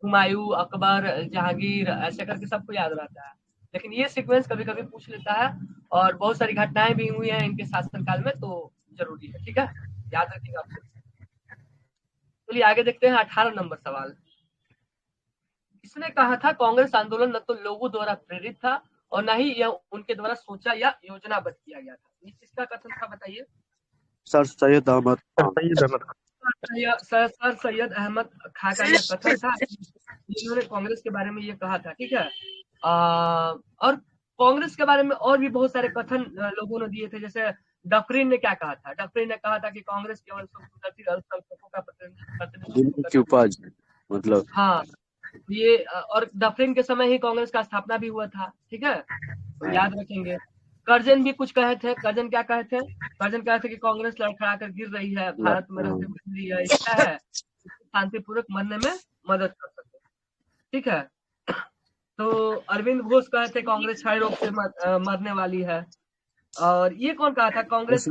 हुमायूं, अकबर, जहांगीर, ऐसे करके सबको याद रहता है। लेकिन ये सीक्वेंस कभी कभी पूछ लेता है, और बहुत सारी घटनाएं भी हुई हैं इनके शासनकाल में, तो जरूरी है, ठीक है, याद रखिएगा आप। चलिए आगे देखते हैं 18 नंबर सवाल। इसने कहा था कांग्रेस आंदोलन न तो लोगों द्वारा प्रेरित था, और न ही यह उनके द्वारा सोचा या योजनाबद्ध किया गया था। ये किसका कथन था बताइए? सर सैयद अहमद खान। सर सैयद अहमद खान का यह कथन था, जिन्होंने कांग्रेस के बारे में ये कहा था, ठीक है। और कांग्रेस के बारे में और भी बहुत सारे कथन लोगों ने दिए थे। जैसे डफरिन ने क्या कहा था? डफरिन ने कहा था कि कांग्रेस केवल अल्पसंख्यकों का प्रतिनिधित्व की उपज, मतलब हाँ, ये और डफरिन के समय ही कांग्रेस का स्थापना भी हुआ था, ठीक है, तो याद रखेंगे। कर्जन भी कुछ कहे थे। कर्जन क्या कहे थे? कर्जन कहे थे कि कांग्रेस लड़खड़ा कर गिर रही है, भारत में रहते हुए यह इच्छा है शांतिपूर्वक मरने में मदद कर सके, ठीक है। तो अरविंद घोष कहे थे कांग्रेस क्षय रोग से मरने वाली है। और ये कौन कहा था? कांग्रेस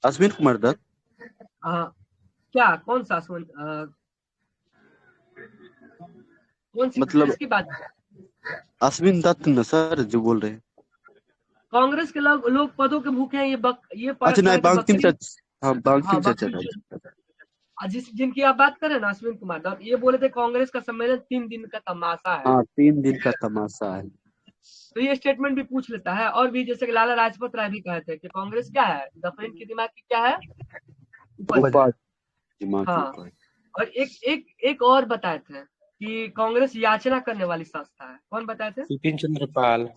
अश्विन कुमार दत्त। क्या कौन सा कौन सी मतलब किसकी बात? अश्विन दत्त न सर जो बोल रहे हैं। कांग्रेस के लोग पदों के भूखे हैं, ये पढ़ अच्छा नहीं, पढ़ के बंकिम बकरी। चंद्र, हाँ बंकिम हाँ चंद्र बकरी। चटर्जी। जिनकी आप बात करें ना, अश्विन कुमार दत्त, ये बोले थे कांग्रेस का सम्मेलन 3 दिन का तमाशा है। हाँ 3 दिन का तमाशा है। तो ये स्टेटमेंट भी पूछ लेता है। और भी जैसे कि लाला लाजपत राय भी कहे थे कि कांग्रेस क्या है, डफरिन की दिमाग की क्या है, उपज है। उपज, दिमाग की हाँ। उपज। और एक और बताए थे कि कांग्रेस याचना करने वाली संस्था है। कौन बताए थे? विपिन चंद्र पाल।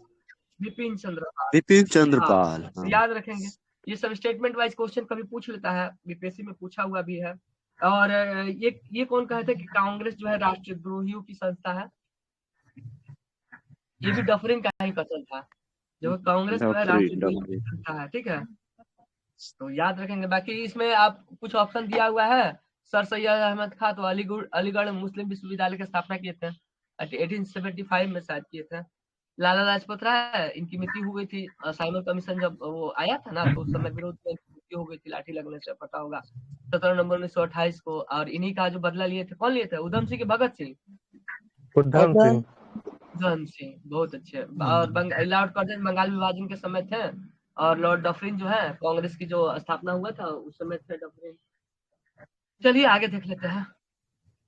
विपिन चंद्र पाल। विपिन चंद्र हाँ, पाल। तो हाँ। याद रखेंगे। ये सब स्टेटमेंट वाइज क्वेश्चन कभी पूछ लेता है, बीपीएससी में पूछा हुआ भी है। और ये कौन कहे थे कि कांग्रेस जो है राष्ट्रद्रोहियों की संस्था है? ये भी डफरिन का ही कथन था, जो कांग्रेस जो है राष्ट्रद्रोही की संस्था है। ठीक है, तो याद रखेंगे। बाकी इसमें आप कुछ ऑप्शन दिया हुआ है। सर सैयद अहमद खान तो अलीगढ़ मुस्लिम विश्वविद्यालय की स्थापना किए थे 1875 में शायद किए थे। लाला लाजपत राय, इनकी मृत्यु हो गई थी साइमन कमीशन जब वो आया था ना, तो उस समय विरोध में मृत्यु हो गई थी, लाठी लगने से, पता होगा, 17 नवंबर 1928 को। और इन्हीं का जो बदला लिए थे, कौन लिए थे? उधम सिंह के भगत सिंह? उधम सिंह। उधम सिंह, बहुत अच्छे। और लॉर्ड कर्जन बंगाल विभाजन के समय थे। और लॉर्ड डफरिन जो है, कांग्रेस की जो स्थापना हुआ था उस समय थे डफरिन। चलिए आगे देख लेते हैं।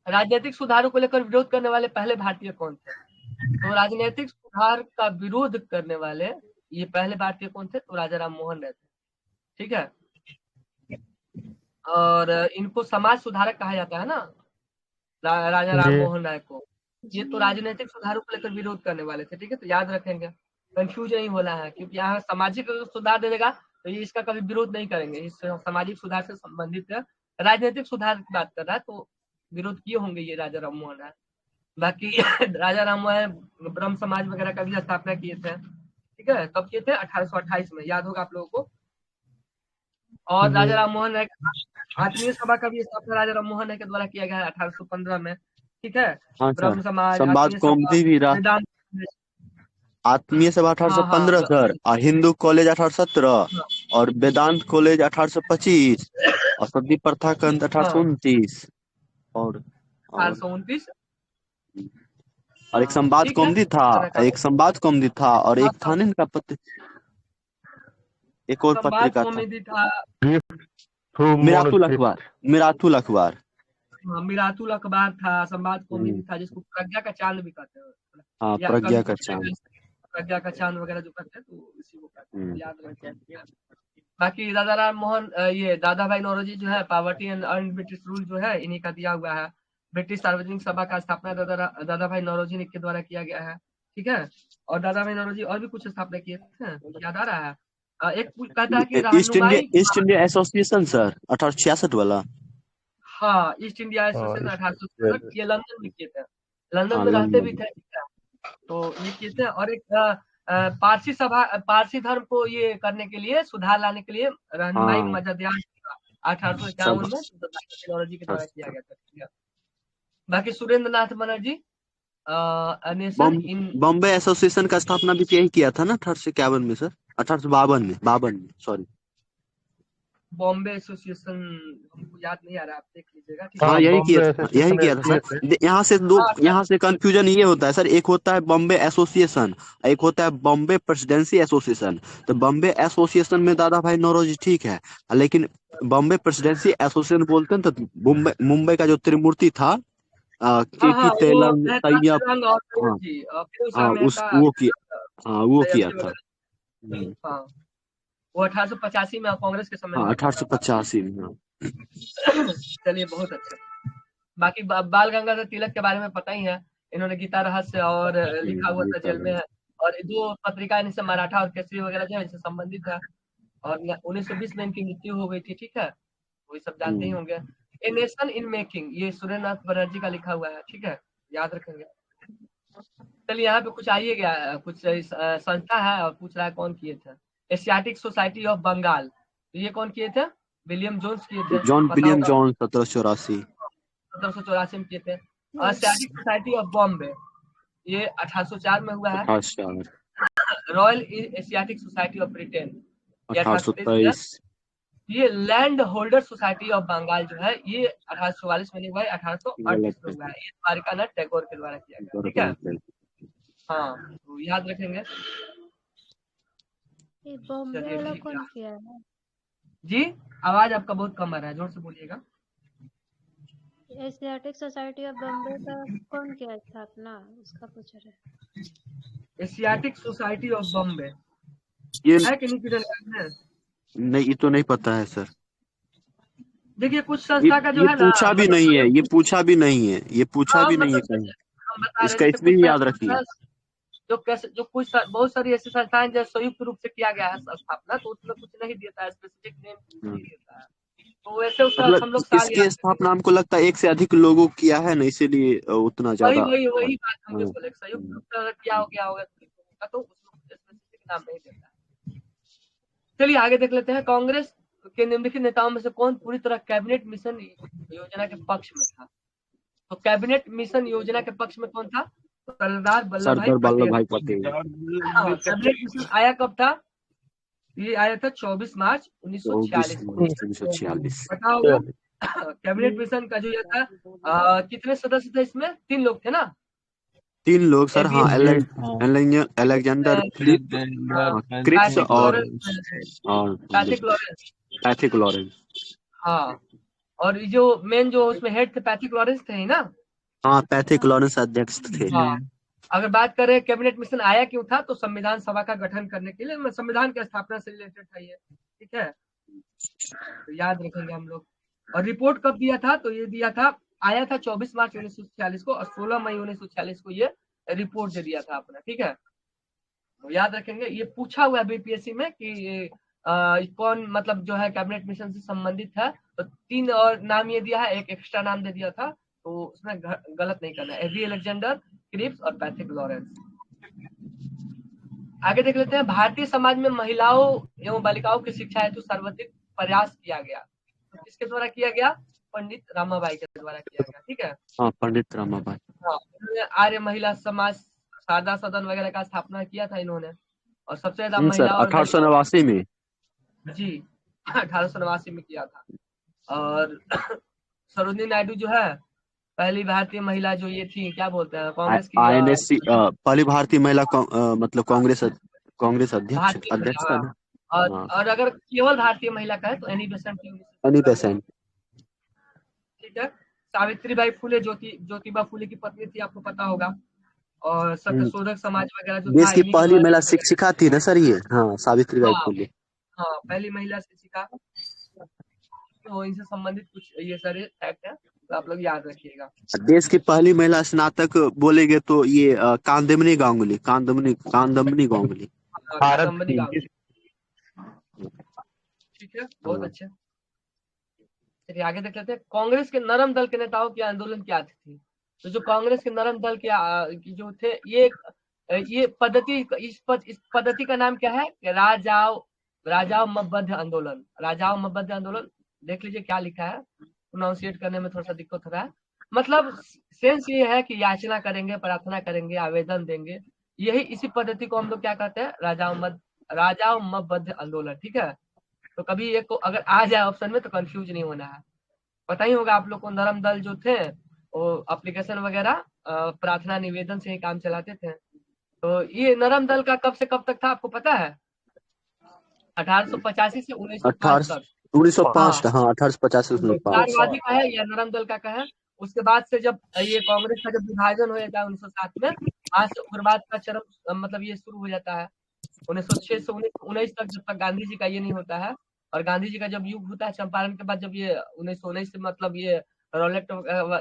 राजनीतिक सुधारों को लेकर विरोध करने वाले पहले भारतीय कौन थे? तो राजनीतिक सुधार का विरोध करने वाले ये पहले भारतीय कौन थे? तो राजा राम मोहन राय थे। ठीक है, और इनको समाज सुधारक कहा जाता है ना, राजा राम जी मोहन राय को। ये तो राजनीतिक सुधारों को लेकर विरोध करने वाले थे। ठीक है, तो याद रखेंगे, कंफ्यूज नहीं होना है, क्योंकि यहाँ सामाजिक सुधार दे देगा तो ये इसका कभी विरोध नहीं करेंगे। इस सामाजिक सुधार से संबंधित है, राजनीतिक सुधार की बात कर रहा है, तो विरोध किए होंगे ये राजा राम मोहन राय। बाकी राजा राम मोहन ब्रह्म समाज वगैरह का भी स्थापना किए थे। ठीक है, कब किए थे? 1828 में, याद होगा आप लोगों को। और राजा राम मोहन राय आत्मीय सभा का भी स्थापना राजा राम मोहन राय के द्वारा किया गया है 1815 में। ठीक है, हाँ ब्रह्म सर, समाज, संवाद आत्मीय सभा, कौमुदी भी वेदांत। आत्मीय सभा 1815 सर, और हिंदू कॉलेज 1817, और वेदांत कॉलेज 1825, और सती प्रथा का अंत 1829, और 1829। और एक संवाद कौमुदी था, एक संवाद कौमुदी था, और एक था ना इनका एक और पत्रिका था, मिरातुल अखबार। मिरातुल अखबार। हाँ, मिरातुल अखबार था, संवाद कौमुदी था, जिसको प्रज्ञा का चांद भी कहते हैं। हाँ, या प्रज्ञा कभी का कुछ चांद। प्रज्ञा का चांद वगैरह जो कहते हैं, तो इसी को कहते हैं, याद रखें। बाकी राजा राम मोहन ये दादा भाई नौरोजी जो है, poverty and earn British rule जो है, इन्हीं का दिया हुआ है। ब्रिटिश सार्वजनिक सभा का स्थापना दादा भाई नौरोजी के द्वारा किया गया है। ठीक है, और दादा भाई नौरोजी और भी कुछ स्थापना किए थे, याद आ रहा है। एक कहता है कि ईस्ट इंडिया एसोसिएशन सर, 1866 वाला। हाँ, ईस्ट इंडिया एसोसिएशन 1866, ये लंदन में किए थे, लंदन में रहते भी थे। तो ये किए थे। और एक पारसी सभा, पारसी धर्म को ये करने के लिए, सुधार लाने के लिए रहनुमाई मददयान 1851 में टेक्नोलॉजी के द्वारा किया गया था। बाकी सुरेंद्र नाथ बनर्जी बॉम्बे एसोसिएशन का स्थापना भी यही किया था ना 1851 में सर, 1852 में सॉरी। बॉम्बे एसोसिएशन हमको याद नहीं आ रहा, आप देख लीजिएगा। हाँ, यही किया था सर। यहाँ से कंफ्यूजन ये होता है सर, एक होता है बॉम्बे एसोसिएशन, एक होता है बॉम्बे प्रेसिडेंसी एसोसिएशन। तो बॉम्बे एसोसिएशन में दादा भाई नौरोजी ठीक है, लेकिन बॉम्बे प्रेसिडेंसी एसोसिएशन बोलते हैं तो मुंबई का जो त्रिमूर्ति था, केपी तेलंग तैयब, वो किया था। वो 1885 में कांग्रेस के समय में। 1885 में। चलिए, बहुत अच्छा। बाकी बाल गंगाधर तिलक के बारे में पता ही है, इन्होंने गीता रहस्य और लिखा हुआ था, जेल में है। और दो पत्रिका इनसे मराठा और केसरी वगैरह जो है इनसे संबंधित है। और 1920 में इनकी मृत्यु हो गई थी। ठीक है, वही सब जानते ही होंगे। ए नेशन इन मेकिंग, ये सुरेंद्र नाथ बनर्जी का लिखा हुआ है। ठीक है, याद रखेंगे। चलिए, यहाँ पे कुछ आइए गया, कुछ संस्था है और पूछ रहा है कौन किए थे। एशियाटिक सोसाइटी ऑफ बंगाल, तो ये कौन किए थे? विलियम जोन्स किए थे। जॉन विलियम जोन्स 1784 में किए थे। एशियाटिक सोसाइटी ऑफ बॉम्बे, ये 1804 में हुआ है। Royal Asiatic Society of Britain, 1823। ये land holder society of Bengal जो है, ये 1844 में नहीं हुआ है, 1838 में हुआ है। ये द्वारिकानाथ टैगोर के द्वारा किया गया। ठीक है, हाँ, तो याद रखेंगे। ये बॉम्बे चलिए वाला ठीक कौन है किया है? जी। आवाज आपका बहुत कम आ रहा है, जोर से बोलिएगा। एशियाटिक सोसाइटी ऑफ बॉम्बे का कौन किया स्थापना, उसका पूछ रहे। एशियाटिक सोसाइटी ऑफ बॉम्बे ये है कि नहीं किधर है? नहीं, ये तो नहीं पता है सर। देखिए कुछ ये संस्था का जो ये है ना, पूछा भी मतलब नहीं है, ये सहयोग, पूछा भी नहीं है, ये पूछा हाँ भी नहीं है मतलब कहीं। जैसे हम बता रहे इसका हैं, जैसे इसलिए कुछ ही याद रखिए। जो कैसे जो कुछ बहुत सारी ऐसी संस्थाएं जो संयुक्त रूप से किया गया है स्थापना, तो उसमें कुछ नहीं देता है, स्पेसिफिक नेम नहीं देता है, तो वैसे उसका मतलब हम लोग साल इसके याद स्थापना हमको लगता है एक से अधिक लोगों किया है ना, इसीलिए उतना वही ज्यादा। वही वही बात हम भी हाँ, बोले, संयुक्त रूप से अगर किया हो गया होगा तो उसमें स्पेसिफिक नाम नहीं देता है। चलिए आगे देख लेते हैं। कांग्रेस के निम्नलिखित नेताओं में से कौन पूरी तरह कैबिनेट मिशन योजना के पक्ष में था? तो कैबिनेट मिशन योजना के पक्ष में कौन था? सरदार वल्लभ भाई सरदार वल्लभ पटेल। भाई पटेल। हाँ, कैबिनेट मिशन आया कब था? ये आया था 24 मार्च 24 1946 को। मार्च 1946। पता होगा कैबिनेट मिशन का जो ये था, कितने सदस्य थे इसमें? 3 लोग थे ना। 3 लोग सर, हाँ, अलेक्जेंडर फिलिप, क्रिप्स पैट्रिक और लॉरेंस, और पैट्रिक लॉरेंस। Patrick Lawrence. हाँ, और जो मेन जो उसमें हेड थे पैट्रिक लॉरेंस थे ही ना। हाँ, पैट्रिक लॉरेंस अध्यक्ष थे। हाँ, अगर बात करें कैबिनेट मिशन आया क्यों था, तो संविधान सभा का गठन करने के लिए, संविधान की स्थापना से रिलेटेड था ये, ठीक है, तो याद रखेंगे हम लोग। और रिपोर्ट कब दिया था? तो ये दिया था, आया था 24 मार्च 1946 को, और 16 मई 1946 को ये रिपोर्ट दे दिया था अपना, ठीक है, तो याद रखेंगे। ये पूछा हुआ है बीपीएससी में कि कौन मतलब जो है कैबिनेट मिशन से संबंधित है, तो 3 और नाम ये दिया है, एक एक्स्ट्रा नाम दे दिया था, तो उसमें गलत नहीं करना है। एवी अलेक्जेंडर, क्रिप्स और पैट्रिक लॉरेंस। आगे देख लेते हैं। भारतीय समाज में महिलाओं एवं बालिकाओं की शिक्षा हेतु सर्वाधिक प्रयास किया गया, तो किसके द्वारा किया गया? पंडित रमाबाई के द्वारा किया गया, ठीक है। हाँ, पंडित रमाबाई। हाँ, उन्होंने आर्य महिला समाज, शारदा सदन वगैरह का स्थापना किया था इन्होंने, और सबसे ज्यादा सर महिला और 1889 में। जी 1889 में किया था। और सरोजिनी नायडू जो है पहली भारतीय महिला जो ये थी, क्या बोलते हैं, कांग्रेस की आईएनएससी पहली भारतीय महिला मतलब कांग्रेस अध्यक्ष भारतीय अध्यक्ष महिला, था हाँ। ना। हाँ, और अगर केवल भारतीय महिला का है तो एनी बेसेंट थी, एनी बेसेंट। ठीक है। सावित्री बाई फुले, ज्योतिबा फुले की पत्नी थी, आपको पता होगा। और सत्यशोधक समाज वगैरह जो था, देश की इन्हीं के पहली द्वारा महिला किया गया। शिक्षिका थी ना सर ये, हाँ, सावित्री बाई हाँ फुले। हाँ, पहली महिला शिक्षिका, तो इनसे संबंधित कुछ ये सारे फैक्ट है, तो आप लोग याद रखिएगा। देश की पहली महिला स्नातक बोलेगे तो ये कांदमनी गांगुली, कांदमनी गांगुली। भारत कादम्बनी की। गांव, ठीक है, बहुत अच्छे। चलिए आगे देख लेते हैं। कांग्रेस के नरम दल के नेताओं की आंदोलन क्या थी? तो जो कांग्रेस के नरम दल के जो थे, ये पद्धति, इस पद्धति का नाम क्या है? राजाओ मबद्ध आंदोलन। राजाओ मबद्ध आंदोलन, देख लीजिए क्या लिखा है, प्रोनाउंसिएट करने में थोड़ा सा दिक्कत हो रहा है। मतलब सेंस ये है कि याचना करेंगे, प्रार्थना करेंगे, आवेदन देंगे, यही इसी पद्धति को हम लोग क्या कहते हैं? राजाओ मबद्ध आंदोलन, ठीक है। तो कभी एक को अगर आ जाए ऑप्शन में तो कंफ्यूज नहीं होना है। पता ही होगा आप लोग को, नरम दल जो थे वो एप्लीकेशन वगैरह प्रार्थना निवेदन से ही काम चलाते थे। तो ये नरम दल का कब से कब तक था, आपको पता है? 1885 से 1905 तक। 1905 हाँ, 1850 से 1905। उदारवादी का है या नरम दल का है। उसके बाद से जब ये कांग्रेस का जब विभाजन हो जाता है 1907 में, आज से उग्रवाद का चरम मतलब ये शुरू हो जाता है 1906 से 1919 तक, जब तक गांधी जी का ये नहीं होता है। और गांधी जी का जब युग होता है चंपारण के बाद, जब ये 1919 से मतलब ये रोलेक्ट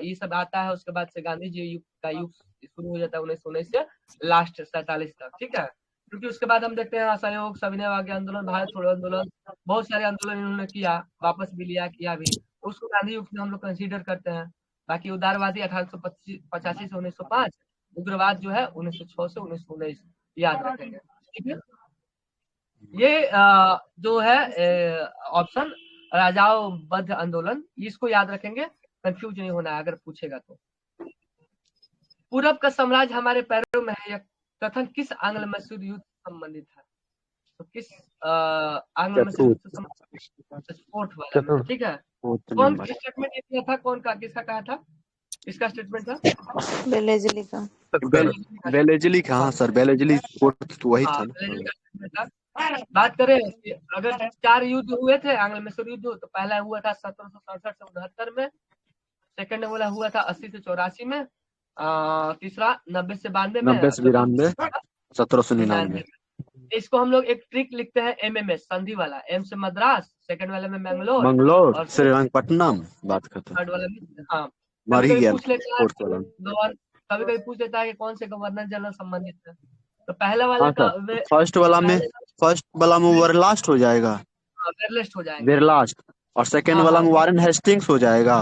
ये सब आता है, उसके बाद से गांधी जी युग का युग शुरू हो जाता है 1919 से लास्ट 47 तक, ठीक है। क्योंकि उसके बाद हम देखते हैं असहयोग, सविनय अवज्ञा आंदोलन, भारत छोड़ो आंदोलन, बहुत सारे आंदोलन इन्होंने किया, वापस भी लिया, किया भी, तो उसको गांधी युग में हम लोग कंसीडर करते हैं। बाकी उदारवादी 1885 से 1905, उग्रवाद जो है 1906 से 1919, याद रखेंगे, ठीक है। ये जो है ऑप्शन राजाओं बद्ध आंदोलन, इसको याद रखेंगे, कंफ्यूज नहीं होना है अगर पूछेगा तो। पूरब का साम्राज्य हमारे पैरों में है, यह कथन किस आंग्ल मैसूर युद्ध से संबंधित है? तो किस आंग्ल मैसूर युद्ध से संबंधित? स्पोर्ट वाला में, ठीक है। कौन स्टेटमेंट दिया था, कौन का किसका कहा था, किसका स्टेटमेंट था? बेलेजली का। बेलेजली का, हाँ सर, बेलेजली कोर्ट तो वही था ना। बेलेजली का स्टेटमेंट था। बात करें कि अगर 4 युद्ध हुए थे आंग्ल मैसूर युद्ध, तो पहला हुआ था 1767 से 69 में, सेकंड वाला हुआ था 80 से 84 में, तीसरा 90 से 92 में, 90 से 92, 1799। इसको हम लोग एक ट्रिक लिखते हैं MMS संधि वाला, M से मद्रास, सेकंड वाले में मैंगलोर मंगलोर, और श्रीरंगपट्टनम, बात करते हैं थर्ड वाला में हाँ मर कभी ही कभी गया पूछ लेता है फोर्थ वाला। कभी कभी पूछ लेता है कि कौन से गवर्नर जनरल संबंधित है। तो पहला वाला हाँ का सर, फर्स्ट वाला में वेरलास्ट हो जाएगा, वेरलेस्ट हो जाएंगे, वेरलास्ट, और सेकंड वाला में वारेन हेस्टिंग्स हो जाएगा,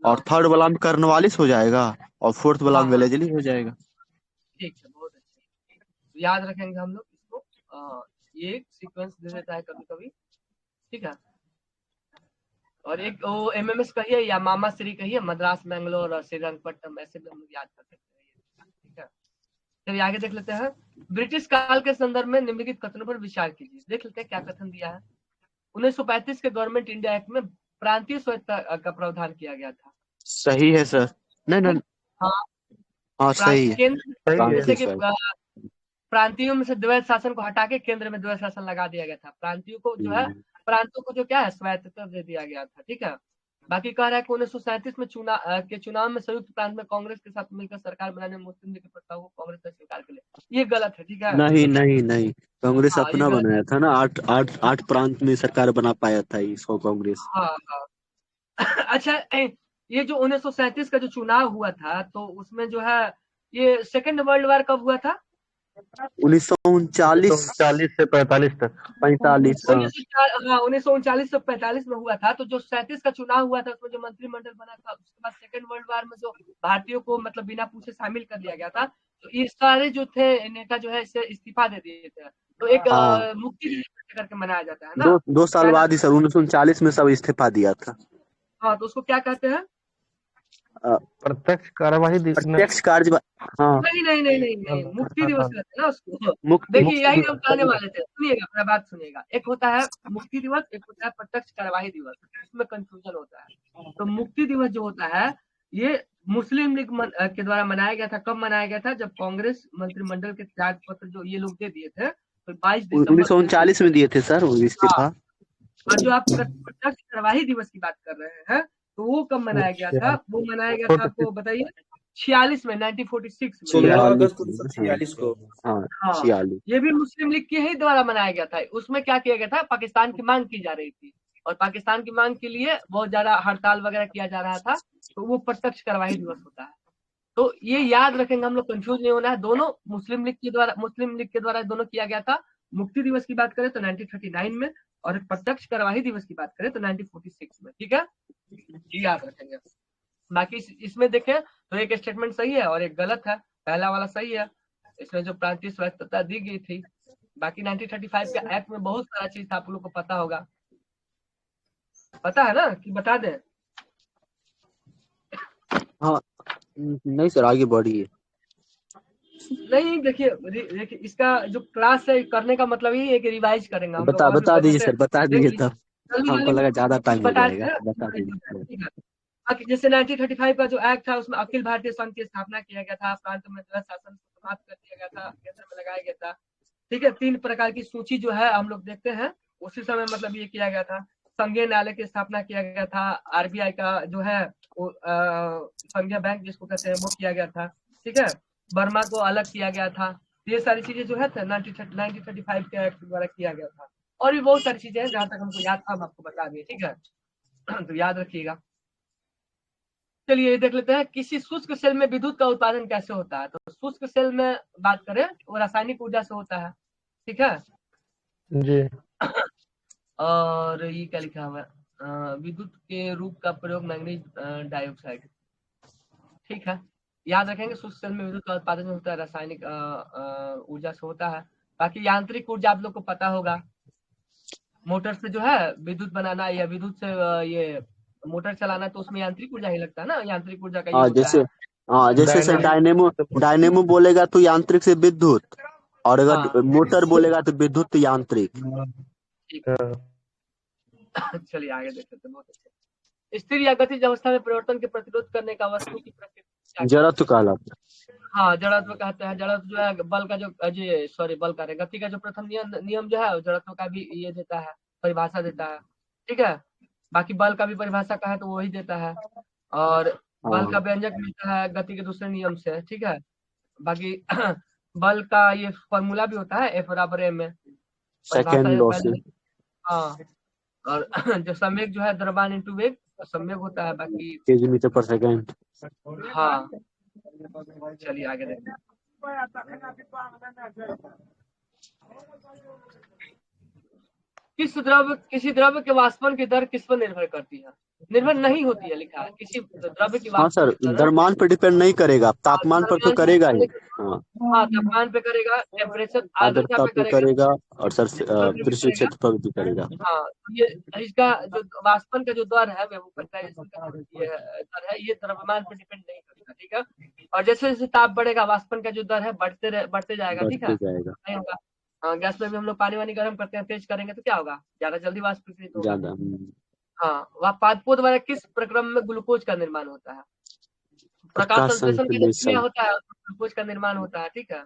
और थर्ड वाला में कर्नवालिस हो जाएगा, और फोर्थ वाला में वेलेजली हो जाएगा। ठीक है, बहुत अच्छा, तो याद रखेंगे हम लोग इसको। ये सीक्वेंस दे देता है कभी कभी, ठीक है। और एक वो MMS कहिए या मामा श्री कहिए, मद्रास, मैंगलोर और श्रीरंगपट्टनम, ऐसे भी हम लोग याद कर सकते हैं, ठीक है। चलिए आगे देख लेते हैं। ब्रिटिश काल के संदर्भ में निम्नलिखित कथनों पर विचार कीजिए। देख लेते हैं क्या कथन दिया है। 1935 के गवर्नमेंट इंडिया एक्ट में प्रांतीय स्वायत्तता का प्रावधान किया गया था। सही है सर, नहीं हाँ सही है। केंद्र जैसे कि प्रांतियों में से द्वैध शासन को हटा के केंद्र में द्वैध शासन लगा दिया गया था। प्रांतियों को जो है, प्रांतों को जो क्या है, स्वायत्तता दे दिया गया था, ठीक है। बाकी कह रहा है कि 1937 में चुनाव में संयुक्त प्रांत में कांग्रेस के साथ मिलकर सरकार बनाने में मुस्लिम लीग के प्रस्ताव को कांग्रेस ने स्वीकार कर लिया। ये गलत है, ठीक है। नहीं, कांग्रेस हाँ, अपना बनाया था ना, आठ प्रांत में सरकार बना पाया था इसको कांग्रेस। हाँ। अच्छा, ये जो 1937 का जो चुनाव हुआ था, तो उसमें जो है, ये सेकेंड वर्ल्ड वार कब हुआ था? 1939 से 45 तक। 45। 1939 से 45 में हुआ था। तो जो 37 का चुनाव हुआ था, उसमें जो मंत्रिमंडल बना था, उसके बाद सेकेंड वर्ल्ड वार में जो भारतीयों को मतलब बिना पूछे शामिल कर लिया गया था, तो ये सारे जो थे नेता जो है इससे इस्तीफा दे दिए थे। तो एक मुक्ति दिवस करके मनाया जाता है ना। दो साल बाद ही सर 1939 में सब इस्तीफा दिया था। हाँ, तो उसको क्या कहते हैं? प्रत्यक्ष कार्यवाही प्रत्यक्ष कार्य। हाँ नहीं, मुक्ति दिवस कहते हैं ना उसको। देखिए यही हम कहने वाले थे, सुनिएगा मेरा बात सुनिएगा। एक होता है मुक्ति दिवस, एक होता है प्रत्यक्ष कार्यवाही दिवस, इसमें कंफ्यूजन होता है। तो मुक्ति दिवस जो होता है, ये मुस्लिम लीग के द्वारा मनाया गया था। कब मनाया गया था? जब कांग्रेस मंत्रिमंडल के त्याग पत्र जो ये लोग दे दिए थे, तो 22 दिसंबर 1939 में दिए थे सर वो इस्तीफा। और जो आप प्रत्यक्ष कार्यवाही दिवस की बात कर रहे हैं, तो वो कब मनाया गया था? वो मनाया गया था, आपको बताइए, 46 में, 1946 में। 16 अगस्त 1946 को। हाँ, ये भी मुस्लिम लीग के ही द्वारा मनाया गया था। उसमें क्या किया गया था? पाकिस्तान की मांग की जा रही थी, और पाकिस्तान की मांग के लिए बहुत ज्यादा हड़ताल वगैरह किया जा रहा था, तो वो प्रत्यक्ष कार्यवाही दिवस होता है। तो ये याद रखेंगे हम लोग, कंफ्यूज नहीं होना है। दोनों मुस्लिम लीग के द्वारा दोनों किया गया था। मुक्ति दिवस की बात करें तो 1939 में, और प्रत्यक्ष कार्यवाही दिवस की बात करें तो 1946 में, ठीक है, ये याद रखेंगे। बाकी इसमें देखें तो एक स्टेटमेंट सही है और एक गलत है। पहला वाला सही है, इसमें जो प्रांतीय स्वायत्तता दी गई थी। बाकी 1935 के एक्ट में बहुत सारा चीज आप लोग को पता होगा, पता है ना कि बता दें? हाँ नहीं सर, आगे बढ़िए। नहीं, देखिए इसका जो क्लास है करने का मतलब ही है कि रिवाइज करेंगे हम लोग। बता दीजिए सर, बता दीजिए, तब हमको लगा ज्यादा टाइम हो जाएगा। बता दीजिए। जैसे 1935 का जो एक्ट था, उसमें अखिल भारतीय संघ की स्थापना किया गया था। प्रांत में द्वैध शासन समाप्त कर दिया गया था, केंद्र में लगाया गया था, ठीक है। 3 प्रकार की सूची जो है हम लोग देखते हैं, उसी समय मतलब ये किया गया था। संघीय न्यायालय की स्थापना किया गया था। RBI का जो है वो संघीय बैंक जिसको कहते हैं, वो किया गया था, ठीक है। बर्मा को अलग किया गया था। ये सारी चीजें जो है 1935 के एक्ट द्वारा किया गया था। और भी बहुत सारी चीजें हैं, जहां तक हमको याद था हम आपको बता दिए, ठीक है। तो याद रखिएगा। चलिए देख लेते हैं, किसी शुष्क सेल में विद्युत का उत्पादन कैसे होता है। तो शुष्क सेल में बात करें वो रासायनिक ऊर्जा से होता है, ठीक है जी। और ये क्या लिखा हुआ है, विद्युत के रूप का प्रयोग मैंगनीज डाइऑक्साइड, ठीक है। याद रखेंगे शुष्क सेल में विद्युत का उत्पादन होता है, रासायनिक ऊर्जा से होता है। बाकी यांत्रिक ऊर्जा आप लोग को पता होगा, मोटर से जो है विद्युत बनाना या विद्युत से ये मोटर चलाना, तो उसमें यांत्रिक ऊर्जा ही लगता है ना। यांत्रिक ऊर्जा का ये जैसे सर डायनेमो बोलेगा तो यांत्रिक से विद्युत, और अगर मोटर बोलेगा तो विद्युत तो यांत्रिक। चलिए आगे देख लेते हैं। बहुत अच्छा। स्थिर या गतिज अवस्था में परिवर्तन के प्रतिरोध करने का वस्तु की प्रकृति जड़त्व कहलाता है। हाँ जड़त्व कहते हैं। जड़त्व जो है बल का जो सॉरी बल का गति का जो प्रथम नियम जो है जड़त्व का भी ये देता है, परिभाषा देता है। ठीक है, बाकी बल का भी परिभाषा का है तो वही देता है, और बल का व्यंजक मिलता है गति के दूसरे नियम से। ठीक है, बाकी बल का ये फॉर्मूला भी होता है F=ma में, सेकेंड लॉ से। हाँ, और जो सम्वेग जो है द्रव्यमान इंटू वेग सम्वेग होता है। बाकी केजी मीटर पर सेकेंड। हाँ, चलिए आगे देखते हैं। किसी द्रव्य के वाष्पन की दर किस पर निर्भर करती है? निर्भर नहीं होती है, लिखा है किसी द्रव्य की हाँ सर, वाष्पन की दर द्रव्यमान पर डिपेंड नहीं करेगा, तापमान पर तो करेगा ही। हाँ, हाँ तापमान पे करेगा, टेम्परेचर आर्द्रता आर्द्रता पे पे करेगा, करेगा, और सर पर भी पृष्ठीय करेगा। क्षेत्र पर भी करेगा। हाँ, तो ये इसका जो वाष्पन का जो दर है वेपोराइजेशन का ये दर है, ये द्रव्यमान पे डिपेंड नहीं करता। ठीक है, और जैसे जैसे ताप बढ़ेगा वाष्पन का जो दर है बढ़ते जाएगा। ठीक है, बढ़ते जाएगा नहीं होगा। हाँ, गैस में भी हम लोग पानी वानी गर्म करते हैं, तेज करेंगे तो क्या होगा, ज्यादा जल्दी वाष्पीकृत होगा। ज्यादा। हाँ, वह पादपों द्वारा किस प्रक्रम में ग्लूकोज का निर्माण होता है? प्रकाश प्रकाश संश्लेषण की संश्लेषण। क्रिया होता है, ग्लूकोज का निर्माण होता है। ठीक है,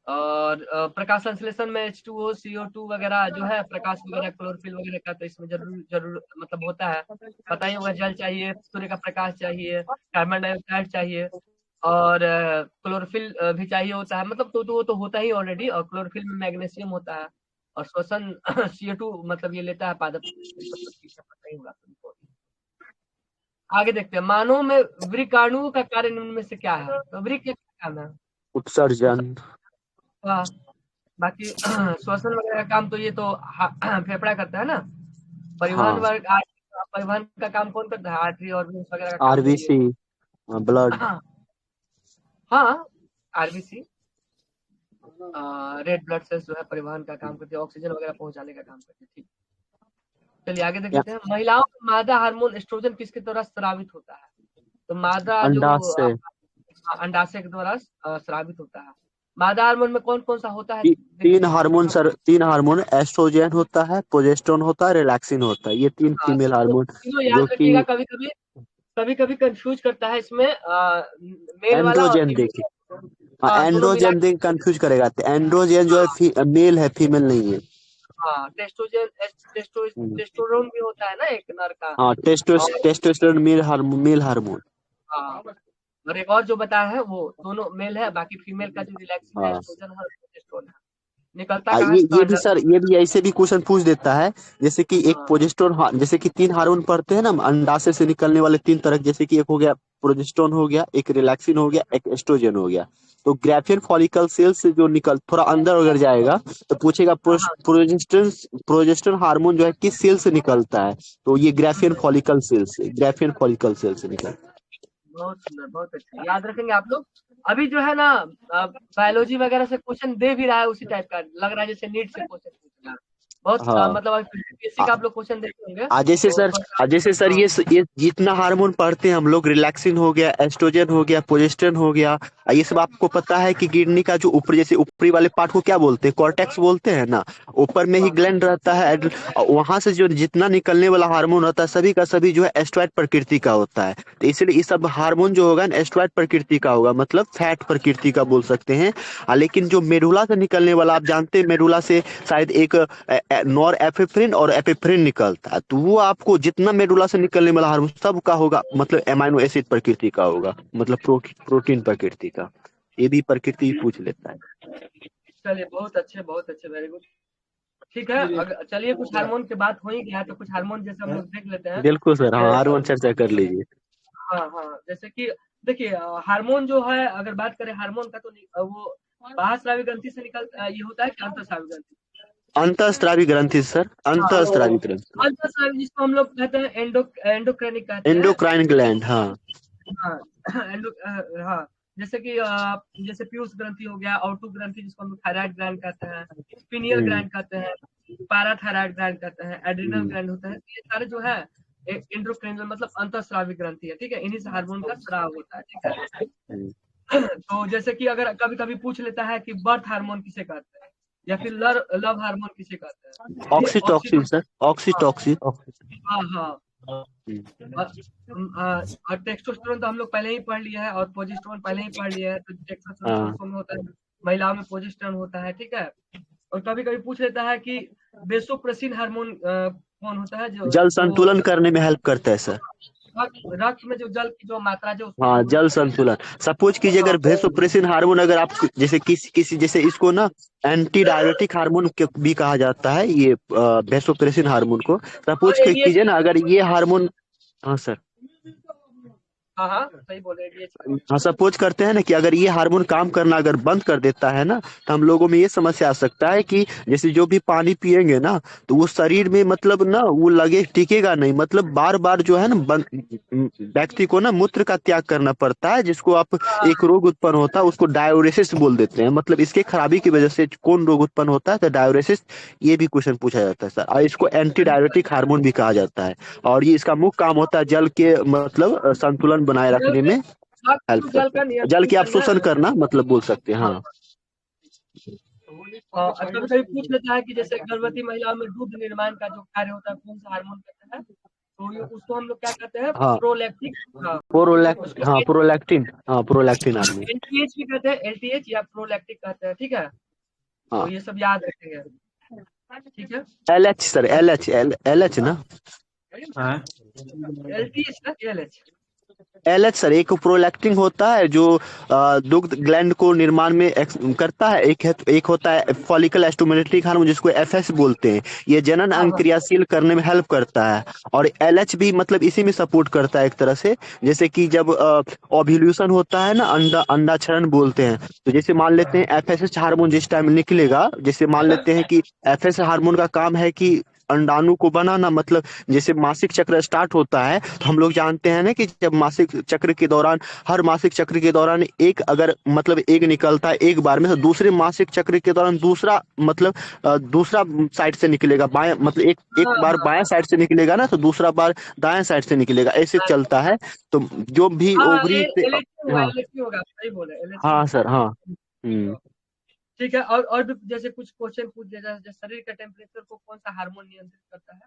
और प्रकाश संश्लेषण में H2O CO2 वगैरह जो है प्रकाश वगैरह क्लोरोफिल वगैरह का तो इसमें जरूर मतलब होता है। पता ही होगा, जल चाहिए, सूर्य का प्रकाश चाहिए, कार्बन डाइऑक्साइड चाहिए, और क्लोरोफिल भी चाहिए होता है। मतलब तो वो तो होता ही ऑलरेडी, और क्लोरोफिल में मैग्नीशियम होता है, और श्वसन CO2 मतलब ये लेता है पादप। पता ही होगा तुमको। आगे देखते हैं, मानव में वृकाणु का कार्य निम्न में से क्या है? तो वृक का क्या काम है? उत्सर्जन। हाँ, बाकी श्वसन वगैरह का काम तो ये तो फेफड़ा करता है ना। परिवहन हाँ, वर्ग परिवहन का काम कौन करता है? आर्टरी और वेन्स वगैरह का काम तो ये आरबीसी, ब्लड। हाँ, आरबीसी रेड ब्लड सेल्स जो है परिवहन का काम करती है, ऑक्सीजन वगैरह पहुंचाने का काम करती है। ठीक, चलिए आगे देख लेते हैं। महिलाओं में मादा हार्मोन एस्ट्रोजन किसके द्वारा स्रावित होता है? तो मादा जो अंडाशय। अंडाशय के द्वारा स्रावित होता है। मादा हार्मोन में कौन कौन सा होता है? तीन हार्मोन सर, तीन हार्मोन, एस्ट्रोजन होता है, प्रोजेस्टेरोन होता है, रिलैक्सिन होता है। ये तीन हाँ, फीमेल हार्मोन तीनों जो याद कि रखिएगा। कभी कभी कंफ्यूज करता है इसमें मेल वाला और एंड्रोजन फीमेल। देखिए। हाँ, दोनों मिला एंड्रोजन देख कंफ्यूज करेगा। तो एंड्रोजन जो है मेल है, फीमेल नहीं है। हाँ, टेस्टोस्टेरोन भी होता है ना एक नर का। हाँ, और टेस्टोस्टेरोन मेल हार्मोन। हाँ, और एक और जो बताया है वो दोनों मेल है, बाकी फीमेल का जो रिलैक्सिन है, हाँ, एस्ट्रोजन है, प्रोजेस्टेरोन है। निकलता कहाँ से? ये भी ऐसे भी क्वेश्चन पूछ देता है। जैसे कि एक प्रोजेस्टेरोन, जैसे कि तीन हार्मोन पढ़ते हैं ना अंडाशय से निकलने वाले तीन तरह, जैसे कि एक हो गया प्रोजेस्टेरोन हो गया, एक रिलैक्सिन हो गया, एक एस्ट्रोजन हो गया। तो ग्राफियन फॉलिकल सेल से जो निकल थोड़ा अंदर अगर जाएगा तो पूछेगा प्रोजेस्टेरोन हार्मोन जो है किस सेल से निकलता है? तो ये ग्राफियन फॉलिकल सेल से निकलता है। बहुत सुंदर, बहुत अच्छा, याद रखेंगे आप लोग। अभी जो है ना बायोलॉजी वगैरह से क्वेश्चन दे भी रहा है, उसी टाइप का लग रहा है जैसे नीट से क्वेश्चन पूछ रहा है। बहुत हाँ, मतलब पीएससी का आप लोग क्वेश्चन देखे होंगे। जैसे सर ये जितना हार्मोन पढ़ते हैं हम लोग, रिलैक्सिन हो गया, एस्ट्रोजन हो गया, प्रोजेस्टेरोन हो गया, ये सब आपको पता है कि किडनी का जो ऊपर जैसे ऊपरी वाले पार्ट को क्या बोलते हैं? कॉर्टेक्स बोलते हैं ना। ऊपर में ही ग्लैंड रहता है, वहां से जो जितना निकलने वाला हार्मोन होता है सभी का सभी जो है एस्ट्रॉइड प्रकृति का होता है। तो इसलिए ये सब हार्मोन जो होगा एस्ट्रॉइड प्रकृति का होगा, मतलब फैट प्रकृति का बोल सकते हैं। लेकिन जो मेडुला से निकलने वाला, आप जानते हैं मेडुला से शायद एक नॉर एपिफ्रिन और एपिफ्रिन निकलता है। तो वो आपको जितना मेडुला से निकलने वाला हार्मोन सब का होगा, मतलब अमीनो एसिड प्रकृति का होगा, मतलब प्रोटीन प्रकृति का। ये भी प्रकृति पूछ लेता है। चलिए, बहुत अच्छे, वेरी गुड। ठीक है, चलिए कुछ हार्मोन की बात हो ही गया तो कुछ हार्मोन जैसे हम लोग देख लेते हैं। बिल्कुल सर, हाँ, हार्मोन चर्चा कर लीजिए। हाँ, जैसे कि देखिए हार्मोन जो है, अगर बात करें हार्मोन का तो वो बाह्यस्रावी ग्रंथि से निकलता ये होता है कि अंतःस्रावी ग्रंथि? अंतःस्रावी ग्रंथि सर, अंतःस्रावी ग्रंथि। अंतःस्रावी जिसको हम लोग कहते हैं एंडोक्राइनिक कहते हैं। Endocrine gland. हाँ, हाँ, हाँ, जैसे कि जैसे पीयूष ग्रंथि हो गया, ऑटू ग्रंथि जिसको हम लोग थायराइड ग्लैंड कहते हैं, पिनियल ग्लैंड कहते हैं, पैराथायराइड ग्लैंड कहते हैं, एड्रिनल ग्लैंड होता है। ये सारे जो है एंडोक्राइनल मतलब अंतःस्रावी ग्रंथि है। ठीक है, इन्हीं से हार्मोन का स्राव होता है। ठीक है, तो जैसे कि अगर कभी कभी पूछ लेता है कि बर्थ हार्मोन किसे कहते हैं, या फिर लव हार्मोन किसे कहते हैं? Oxytocin sir, oxytocin. हाँ, और टेस्टोस्टेरोन तो हम लोग पहले ही पढ़ लिए हैं, और प्रोजेस्टेरोन पहले ही पढ़ लिए हैं। तो टेस्टोस्टेरोन पुरुषों में होता है, महिलाओं में प्रोजेस्टेरोन होता है, ठीक है। और कभी कभी पूछ लेता है कि वेसोप्रेसिन हार्मोन कौन होता है, जो जल संतुलन करने में हेल्प करता है सर। रक्त में जो जल की जो मात्रा जो हाँ, जल संतुलन। सपोज कीजिए अगर वेसोप्रेसिन हार्मोन अगर आप जैसे किसी जैसे इसको ना एंटी डायबिटिक हार्मोन भी कहा जाता है, ये वेसोप्रेसिन हार्मोन को। सपोज कीजिए ना अगर ये हार्मोन, हाँ सर, हाँ सही बोले, हाँ सपोज करते हैं ना कि अगर ये हार्मोन काम करना अगर बंद कर देता है ना, तो हम लोगों में ये समस्या आ सकता है कि जैसे जो भी पानी पिएंगे ना, तो वो शरीर में मतलब ना वो लगे टिकेगा नहीं, मतलब बार बार जो है ना व्यक्ति को ना मूत्र का त्याग करना पड़ता है, जिसको आप एक रोग उत्पन्न होता है उसको डायोरेसिस बोल देते हैं। मतलब इसके खराबी की वजह से कौन रोग उत्पन्न होता है, तो डायोरेसिस। ये भी क्वेश्चन पूछा जाता है सर, और इसको एंटी डायबिटिक हार्मोन भी कहा जाता है। और ये इसका मुख्य काम होता है जल के मतलब संतुलन बनाए रखने में हेल्प जल करता का है, जल की नियंत्रण अवशोषण करना मतलब बोल सकते हैं। हाँ कभी कभी पूछ लेता है कि जैसे गर्भवती महिलाओं में दूध निर्माण का जो कार्य होता है कौन सा हार्मोन करता है, तो ये उसको हम लोग क्या कहते हैं, हाँ प्रोलैक्टिक। प्रोलैक्टिन, हाँ प्रोलैक्टिन हार्मोन। एलटीएच भी कहते हैं, एलटीएच या प्रोलैक्टिक कहते हैं, ठीक है। तो हाँ ये सब याद रखेंगे, ठीक है। LH सर, LH ना, एलटीएच ना एलएच। LH सर एक प्रोलैक्टिन होता है जो दुग्ध ग्लैंड को निर्माण में करता है। एक होता है फॉलिकल स्टिमुलेटिंग हार्मोन जिसको FS बोलते हैं, ये जनन अंग क्रियाशील करने में हेल्प करता है। और LH भी मतलब इसी में सपोर्ट करता है एक तरह से। जैसे कि जब ओव्यूलेशन होता है ना, अंडाक्षरण बोलते हैं, तो जैसे मान लेते हैं FSH हार्मोन जिस टाइम निकलेगा, जैसे मान लेते हैं कि FSH हार्मोन का काम है कि अंडाणु को बनाना, मतलब जैसे मासिक चक्र स्टार्ट होता है, तो हम लोग जानते हैं ना कि जब मासिक चक्र के दौरान, हर मासिक चक्र के दौरान एक अगर मतलब एक निकलता है एक बार में, तो दूसरे मासिक चक्र के दौरान दूसरा मतलब दूसरा साइड से निकलेगा, बाएं मतलब एक बार बाएं साइड से निकलेगा ना, तो दूसरा बार दाएं साइड से निकलेगा, ऐसे चलता है। तो जो भी ओवरी से, हाँ एलएचटी होगा, सही बोले, एलएचटी हाँ होगा। सर, हाँ ठीक है। और भी जैसे कुछ क्वेश्चन पूछ दिया जाए, शरीर का टेम्परेचर को कौन सा हार्मोन नियंत्रित करता है।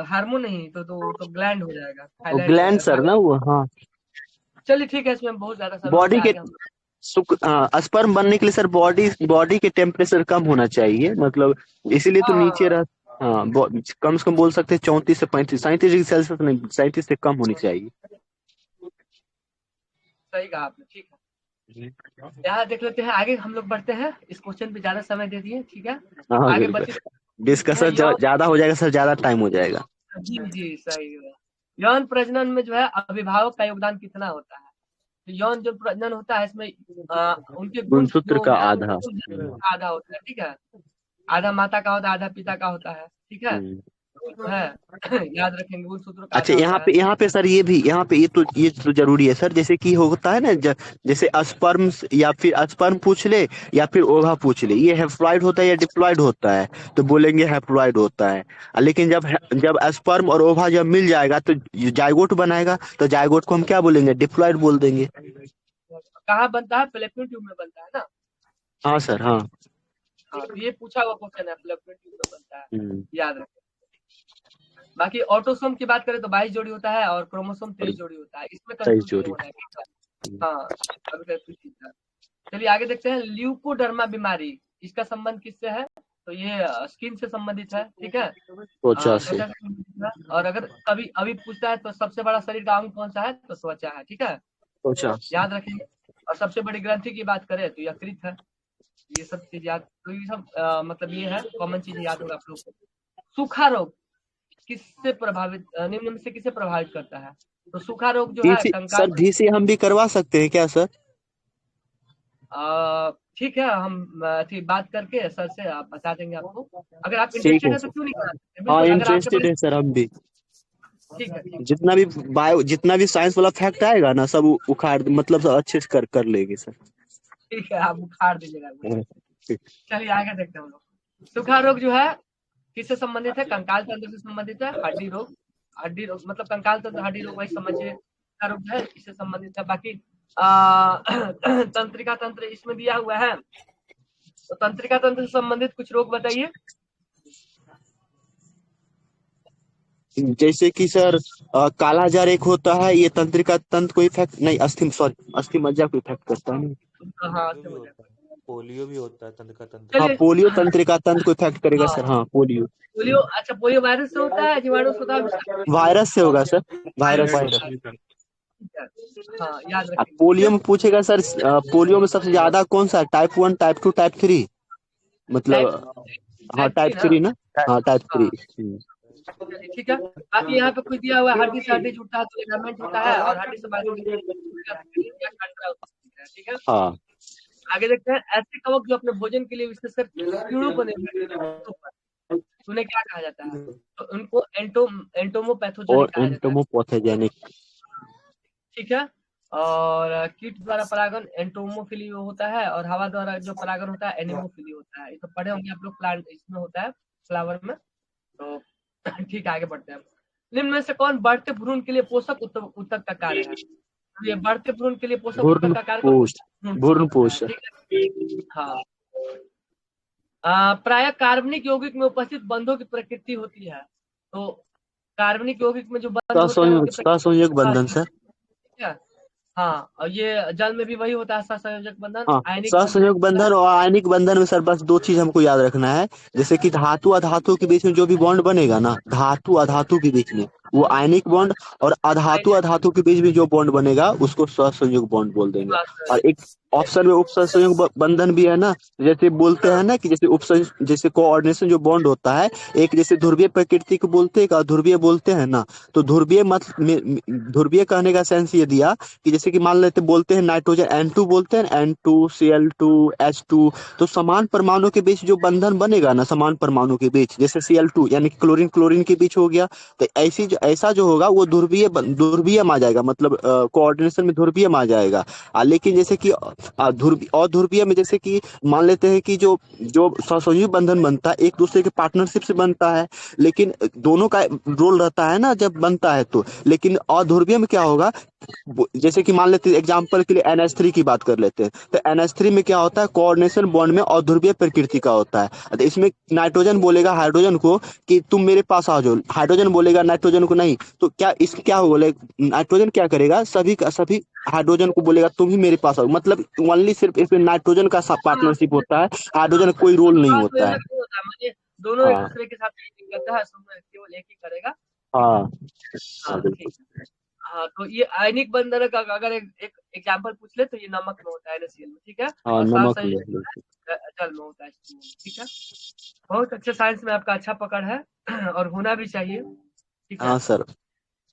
हार्मोन नहीं तो ग्लैंड हो जाएगा, थायराइड हो ग्लैंड जाएगा। सर ना वो, हाँ चलिए ठीक है, इसमें बहुत ज्यादा समय हो बॉडी गया, के आगे हम स्पर्म बनने के लिए सर बॉडी के टेम्परेचर कम होना चाहिए, मतलब इसीलिए तो नीचे रह, हाँ कम से कम बोल सकते हैं 34 से 35, 37 डिग्री सेल्सियस नहीं, 37 से कम होनी चाहिए। सही कहा आपने, ठीक है। यहाँ देख लेते हैं, आगे हम लोग बढ़ते हैं, इस क्वेश्चन पे ज्यादा समय दे दिए, ठीक है। हाँ आगे बिल्कुल, बची डिस्कशन ज्यादा हो जाएगा सर, ज्यादा टाइम हो जाएगा। जी सही है। यौन प्रजनन में जो है अभिभावक का योगदान कितना होता है। तो यौन जो प्रजनन होता है इसमें उनके गुण गुणसूत्र जो का होता है आधा। आधा होता है, ठीक है। आधा माता का होता है, आधा पिता का होता है, ठीक है। है याद रखेंगे, गुण सूत्र का अच्छा आधा होता है। यहाँ पे सर यहाँ पे ये तो जरूरी है सर, जैसे कि होता है ना जैसे स्पर्म या फिर स्पर्म पूछ ले या फिर ओवा पूछ ले, ये हैप्लॉइड होता है या डिप्लॉइड होता है, तो बोलेंगे हैप्लॉइड होता है। लेकिन जब स्पर्म और ओवा जब मिल जाएगा तो जाइगोट बनाएगा, तो जाइगोट को हम क्या बोलेंगे, डिप्लॉइड बोल देंगे। कहाँ बनता है, फ्लैपियन ट्यूब में बनता है ना। हाँ सर, हाँ तो ये पूछा हुआ क्वेश्चन है, फ्लैपियन ट्यूब में बनता है, याद रखें। बाकी ऑटोसोम की बात करें तो 22 जोड़ी होता है, और क्रोमोसोम 23 जोड़ी होता है, इसमें कंफ्यूज नहीं होना है। हाँ चलिए आगे देखते हैं, ल्यूकोडर्मा बीमारी, इसका संबंध किससे है। तो ये स्किन से संबंधित है, ठीक है, त्वचा से संबंधित है। और अगर कभी अभी पूछता है तो सबसे बड़ा शरीर का अंग कौन सा है, तो त्वचा है, ठीक है, याद रखेंगे। और सबसे बड़ी ग्रंथि की बात करें तो यकृत है। ये सब चीज याद, तो ये सब मतलब ये है कॉमन चीज याद होगा आप लोग को। सूखा रोग किससे प्रभावित, निम्न में से किसे प्रभावित करता है। तो सूखा रोग जो है कंकाल सर भी से हम भी करवा सकते हैं क्या सर। ठीक है, हम बात करके सर से आप बता देंगे आपको, अगर आप इंटरेस्टेड है तो क्यों नहीं करा सकते। हाँ इंटरेस्टेड है सर हम भी। ठीक है, जितना भी साइंस वाला फैक्ट आएगा ना, सब उखाड़ मतलब सब अच्छे से कर लेंगे सर। ठीक है, आप उखाड़ दीजिएगा। चलिए आगे देखते हैं हम लोग। सूखा रोग जो है किससे संबंधित है, कंकाल तंत्र से संबंधित है। हड्डी रोग मतलब कंकाल तंत्र हड्डी रोग वही समझिए, रोग है इससे संबंधित है। बाकी तंत्रिका तंत्र इसमें दिया हुआ है, तो तंत्रिका तंत्र से संबंधित कुछ रोग बताइए। जैसे कि सर काला जार एक होता है, ये तंत्रिका तंत्र को इफेक्ट नहीं, अस्थि मज्जा को इफेक्ट करता है। हाँ पोलियो भी होता है, पोलियो भी होता है तंत्र का तंत्र। हाँ चलिए। पोलियो तंत्रिका तंत्र को इफेक्ट करेगा हाँ सर। हाँ पोलियो पोलियो, अच्छा पोलियो वायरस से होता है, जीवाणु से होता है, विषाणु से? वायरस से होगा सर, वायरस से। वायरस। ठीक है, हाँ याद अब रखेंगे। पोलियो में पूछेगा सर, पोलियो में सबसे ज्यादा कौन सा, टाइप 1, टाइप 2, टाइप 3, मतलब हाँ टाइप 3 ना। हाँ टाइप 3। चलिए ठीक है। बाकी यहाँ पे कुछ दिया हुआ है, हड्डी से हड्डी जुड़ता है तो लिगामेंट होता है, और हड्डी से मांसपेशी है। ठीक है। हाँ आगे देखते हैं, ऐसे कवक जो अपने भोजन के लिए विशेषकर कीड़ों पर निर्भर है, तो उन्हें क्या कहा जाता है? तो उनको एंटोमोपैथोजेनिक और कहा जाता है। एंटोमोपैथोजेनिक। ठीक है। और कीट द्वारा परागण एंटोमोफिली होता है, और हवा द्वारा जो परागण होता है एनिमोफिली होता है। ये तो पढ़े होंगे आप लोग, प्लांट इसमें होता है, फ्लावर में। तो ठीक है, आगे बढ़ते हैं। निम्न में से कौन बढ़ते भ्रूण के लिए पोषक उत्तक का कार्य है? तो ये बढ़ते भ्रूण के लिए पोषक उत्तक का कार्य भ्रूण पोष। ठीक है। हाँ। प्राय कार्बनिक यौगिक में उपस्थित बंधों की प्रकृति होती है। तो कार्बनिक यौगिक में जो बंध होते हैं उनकी सहसंयोग बंधन सर। ठीक है। हाँ, और ये जल में भी वही होता है, सहसंयोजक बंधन। हाँ आयनिक सहसंयोग बंधन और आयनिक बंधन में सर बस 2 चीज हमको याद रखना है। जैसे कि धातु अधातु के बीच में जो भी बॉन्ड बनेगा ना, धातु अधातु के बीच में वो आयनिक बॉन्ड, और अधातु अधातु के बीच में जो बॉन्ड बनेगा उसको सहसंयोग बॉन्ड बोल देंगे। और एक ऑप्शन में उपसंयोग बंधन भी है ना, जैसे बोलते हैं ना कि जैसे कोऑर्डिनेशन जो बॉन्ड होता है, एक जैसे ध्रुवीय प्रकृति को बोलते हैं, एक अध्रुवीय बोलते हैं ना। तो ध्रुवीय कहने का सेंस ये दिया कि जैसे कि मान लेते बोलते हैं नाइट्रोजन N2 बोलते हैं, N2 Cl2 H2, तो समान परमाणु के बीच जो बंधन बनेगा ना, समान परमाणु के बीच, जैसे Cl2 यानी क्लोरीन क्लोरीन के बीच हो गया, तो ऐसा जो होगा वो ध्रुवीय में आ जाएगा, मतलब कोऑर्डिनेशन में ध्रुवीय में आ जाएगा। लेकिन जैसे कि अध्रुवीय में जैसे कि मान लेते हैं कि जो जो सहसंयोगी बंधन बनता है एक दूसरे के पार्टनरशिप से बनता है, लेकिन दोनों का रोल रहता है ना जब बनता है तो। लेकिन अध्रुवीय में क्या होगा, जैसे कि मान लेते हैं एग्जांपल के लिए NH3 की बात कर लेते हैं, तो NH3 में क्या होता है, कोऑर्डिनेशन बॉन्ड में अध्रुवीय प्रकृति का होता है। तो इसमें नाइट्रोजन बोलेगा हाइड्रोजन को कि तुम मेरे पास आ जाओ, हाइड्रोजन बोलेगा नाइट्रोजन को नहीं, तो क्या होगा, नाइट्रोजन क्या करेगा, सभी हाइड्रोजन को बोलेगा तुम ही मेरे पास आओ, मतलब ओनली सिर्फ इसमें नाइट्रोजन का पार्टनरशिप होता है, हाइड्रोजन कोई रोल नहीं होता है। दोनों एक हाँ दूसरे के साथ करता है, केवल एक ही करेगा। हाँ हाँ ठीक है। हाँ, तो ये आयनिक बंधन का अगर एक एग्जांपल पूछ ले तो ये नमक में होता है, NaCl में। ठीक है। हाँ और नमक जल में होता है। ठीक है। बहुत अच्छे, साइंस में आपका अच्छा पकड़ है और होना भी चाहिए। ठीक है। हाँ सर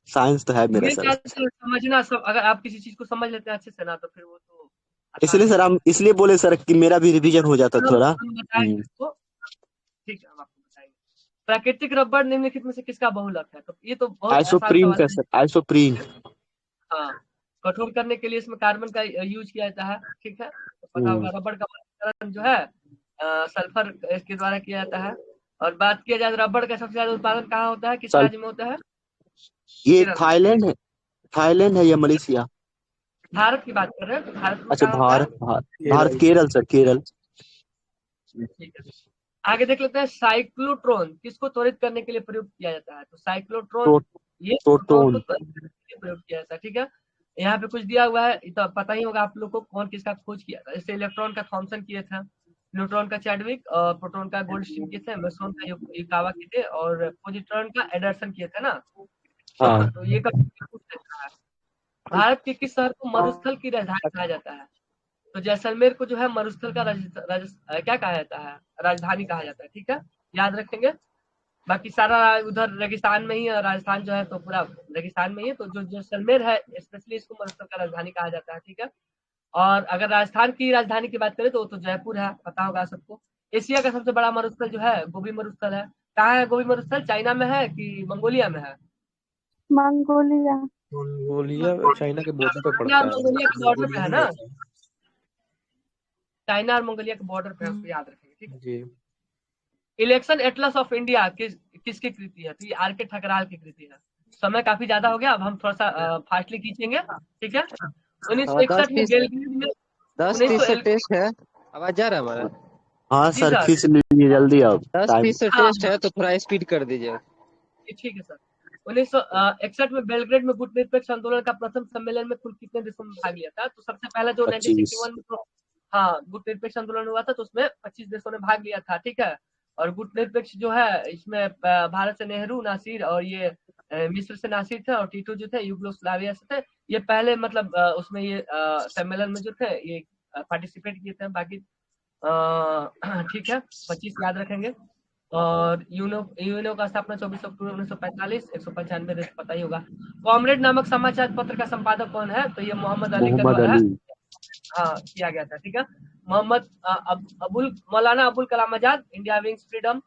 साइंस तो है मेरा सर। समझना सब, अगर आप किसी चीज को समझ लेते हैं अच्छे से ना, तो फिर वो तो इसलिए सर हम इसलिए बोले सर कि मेरा भी रिवीजन हो जाता थोड़ा। हम बताएंगे इसको। ठीक है, हम आपको बताएंगे। प्राकृतिक रबड़ निम्नलिखित में से किसका बहुलक है? तो ये तो बहुत आसान आइसोप्रीन सवाल का सर, आइसोप्रीन। हाँ, कठोर करने के लिए इसमें कार्बन का यूज किया जाता है। ठीक है, तो पता होगा। रबड़ का वर्गीकरण जो है सल्फर के द्वारा किया जाता है। और बात किया जाए रबड़ का सबसे ज्यादा उत्पादन कहाँ होता है, किस राज्य में होता है? ये थाईलैंड है या मलेशिया? भारत की बात कर रहे हैं, तो भारत में अच्छा कहाँ होता है? भारत केरल सर, केरल। ठीक है। आगे देख लेते हैं, साइक्लोट्रॉन किसको त्वरित करने के लिए प्रयोग किया जाता है? तो साइक्लोट्रॉन ये प्रोटॉन को त्वरित करने के लिए प्रयोग किया जाता है। ठीक है। यहाँ पे कुछ दिया हुआ है, तो पता ही होगा आप लोग को कौन किसका खोज किया था। जैसे इलेक्ट्रॉन का थॉमसन किए थे, न्यूट्रॉन का चैडविक, और प्रोटॉन का गोल्डस्टीन किए थे, मेसोन का युकावा किए थे, और पॉजिट्रॉन का एडरसन किए थे ना। तो ये का पूछ सकता है, भारत के किस शहर को मरुस्थल की राजधानी कहा जाता है? तो जैसलमेर को जो है मरुस्थल का क्या कहा जाता है, राजधानी कहा जाता है। ठीक है, याद रखेंगे। बाकी सारा उधर रेगिस्तान में ही है, राजस्थान जो है तो पूरा रेगिस्तान में ही है। तो जो जैसलमेर है स्पेशली इसको मरुस्थल का राजधानी कहा जाता है। ठीक है। और अगर राजस्थान की राजधानी की बात करें तो जयपुर है, पता होगा सबको। एशिया का सबसे बड़ा मरुस्थल जो है गोबी मरुस्थल है। कहाँ है गोबी मरुस्थल? चाइना में है कि मंगोलिया में है? मंगोलिया चाइना के बॉर्डर पे पड़ता है। मंगोलिया के बॉर्डर पे है ना, चाइना और मंगोलिया के बॉर्डर पे है, उसको याद रखेंगे। ठीक है जी। इलेक्शन एटलस ऑफ इंडिया किसकी कृति है? तो ये आर के ठकराल की कृति है। समय काफी ज्यादा हो गया, अब हम थोड़ा सा फास्टली खींचेंगे। ठीक है। 1961 में बेलग्रेड में 10% टेस्ट है। आवाज जा रहा है हमारा? हाँ सर खींच लीजिए जल्दी अब। 10% टेस्ट है तो थोड़ा स्पीड कर दीजिए। ठीक है सर। 1961 में बेलग्रेड में गुटनिरपेक्ष आंदोलन का प्रथम सम्मेलन में कुल कितने देशों में भाग लिया था? तो सबसे पहला जो 1961 में तो हाँ गुटनिरपेक्ष आंदोलन हुआ था तो उसमें 25 देशों ने भाग लिया था, ठीक है। और गुटनिरपेक्ष जो है इसमें भारत से नेहरू, नासिर और ये मिस्र से नासिर थे और टीटो जो थे यूगोस्लाविया से थे। ये पहले मतलब उसमें ये सम्मेलन में जो थे ये पार्टिसिपेट किए थे। बाकी ठीक है 25 याद रखेंगे। और यूएनओ का स्थापना 24 अक्टूबर 1945, 195 देश पता ही होगा। कॉमरेड नामक समाचार पत्र का संपादक कौन है? तो ये मोहम्मद अली का द्वारा हाँ किया गया था, ठीक है। Mohammad Maulana Abul Kalam Azad, India wins freedom,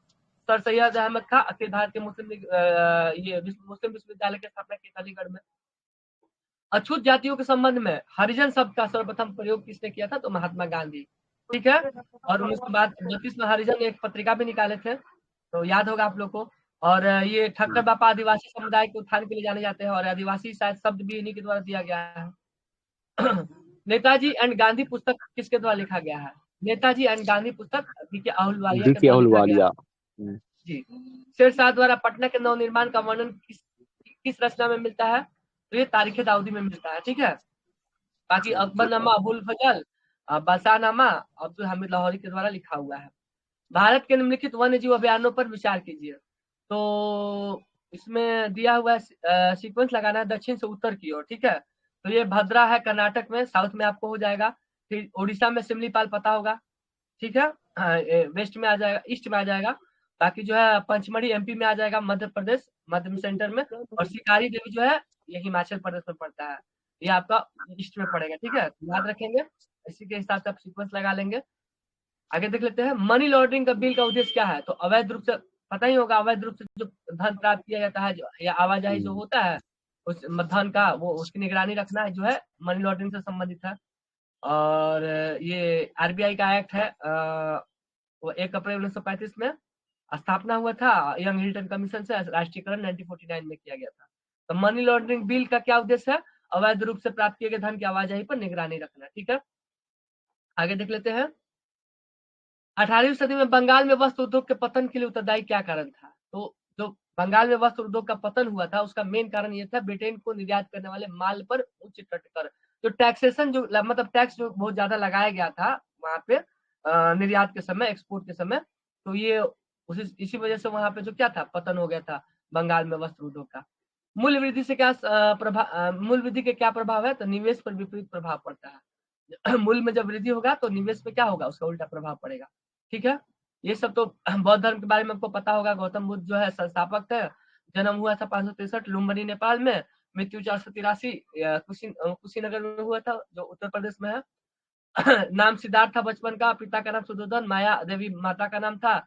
sir Syed Ahmad Khan, अखिल भारतीय मुस्लिम विश्वविद्यालय की स्थापना की अलीगढ़ में। अछूत जातियों के संबंध में हरिजन शब्द का सर्वप्रथम प्रयोग किसने किया था? तो महात्मा गांधी, ठीक है। और 1932 में हरिजन एक पत्रिका भी निकाले थे, तो याद होगा आप लोग को। और ये ठक्कर बापा आदिवासी समुदाय के उत्थान के लिए जाने जाते हैं और आदिवासी शायद शब्द भी इन्हीं के द्वारा दिया गया है। नेताजी एंड गांधी पुस्तक किसके द्वारा लिखा गया है? नेताजी एंड गांधी पुस्तक वी.के. अहलूवालिया के द्वारा लिखा गया है। जी। शेरशाह द्वारा पटना के नवनिर्माण का वर्णन किस रचना में मिलता है? तो ये तारीख दाऊदी में मिलता है, ठीक है। बाकी अकबरनामा अबुल फजल, बादशाहनामा अब्दुल हामिद लाहौरी के द्वारा लिखा हुआ है। भारत के निम्नलिखित वन्य जीव अभ्यारण्यों पर विचार कीजिए। तो इसमें दिया हुआ सीक्वेंस लगाना है दक्षिण से उत्तर की ओर, ठीक है। तो ये भद्रा है कर्नाटक में, साउथ में आपको हो जाएगा। फिर उड़ीसा में सिमलीपाल पता होगा, ठीक है, वेस्ट में आ जाएगा, ईस्ट में आ जाएगा। बाकी जो है पंचमढ़ी एमपी में आ जाएगा, मध्य प्रदेश मध्य सेंटर में। और शिकारी देवी जो है ये हिमाचल प्रदेश में पड़ता है, ये आपका ईस्ट में पड़ेगा, ठीक है। याद रखेंगे, इसी के हिसाब से आप सीक्वेंस लगा लेंगे। आगे देख लेते हैं मनी लॉन्ड्रिंग का बिल का उद्देश्य क्या है? तो अवैध रूप से, पता ही होगा, अवैध रूप से जो धन प्राप्त किया जाता है या आवाजाही जो होता है उस धन का, वो उसकी निगरानी रखना है जो है मनी लॉन्ड्रिंग से संबंधित है। और ये आरबीआई का एक्ट है, वो 1 अप्रैल 1935 में स्थापना हुआ था। यंग हिल्टन कमीशन से राष्ट्रीयकरण 1949 में किया गया था। तो मनी लॉन्ड्रिंग बिल का क्या उद्देश्य है? अवैध रूप से प्राप्त किए गए धन की आवाजाही पर निगरानी रखना, ठीक है। आगे देख लेते हैं 18वीं सदी में बंगाल में वस्त्र उद्योग के पतन के लिए उत्तरदायी क्या कारण था? तो जो बंगाल में वस्त्र उद्योग का पतन हुआ था उसका मेन कारण ये था ब्रिटेन को निर्यात करने वाले माल पर उच्च कर, जो टैक्सेशन जो मतलब टैक्स जो बहुत ज्यादा लगाया गया था वहां पे निर्यात के समय, एक्सपोर्ट के समय, तो ये इसी वजह से वहां पे जो क्या था पतन हो गया था बंगाल में वस्त्र उद्योग का। मूल्य वृद्धि से क्या मूल्य वृद्धि के क्या प्रभाव है? तो निवेश पर विपरीत प्रभाव पड़ता है। मूल्य में जब वृद्धि होगा तो निवेश पे क्या होगा? उसका उल्टा प्रभाव पड़ेगा, ठीक है। ये सब तो बौद्ध धर्म के बारे में आपको पता होगा। गौतम बुद्ध जो है संस्थापक है, जन्म हुआ था 563 लुम्बिनी नेपाल में, मृत्यु 483 कुशीनगर में हुआ था जो उत्तर प्रदेश में है। नाम सिद्धार्थ था बचपन का, पिता का नाम सुदोधन, माया देवी माता का नाम था।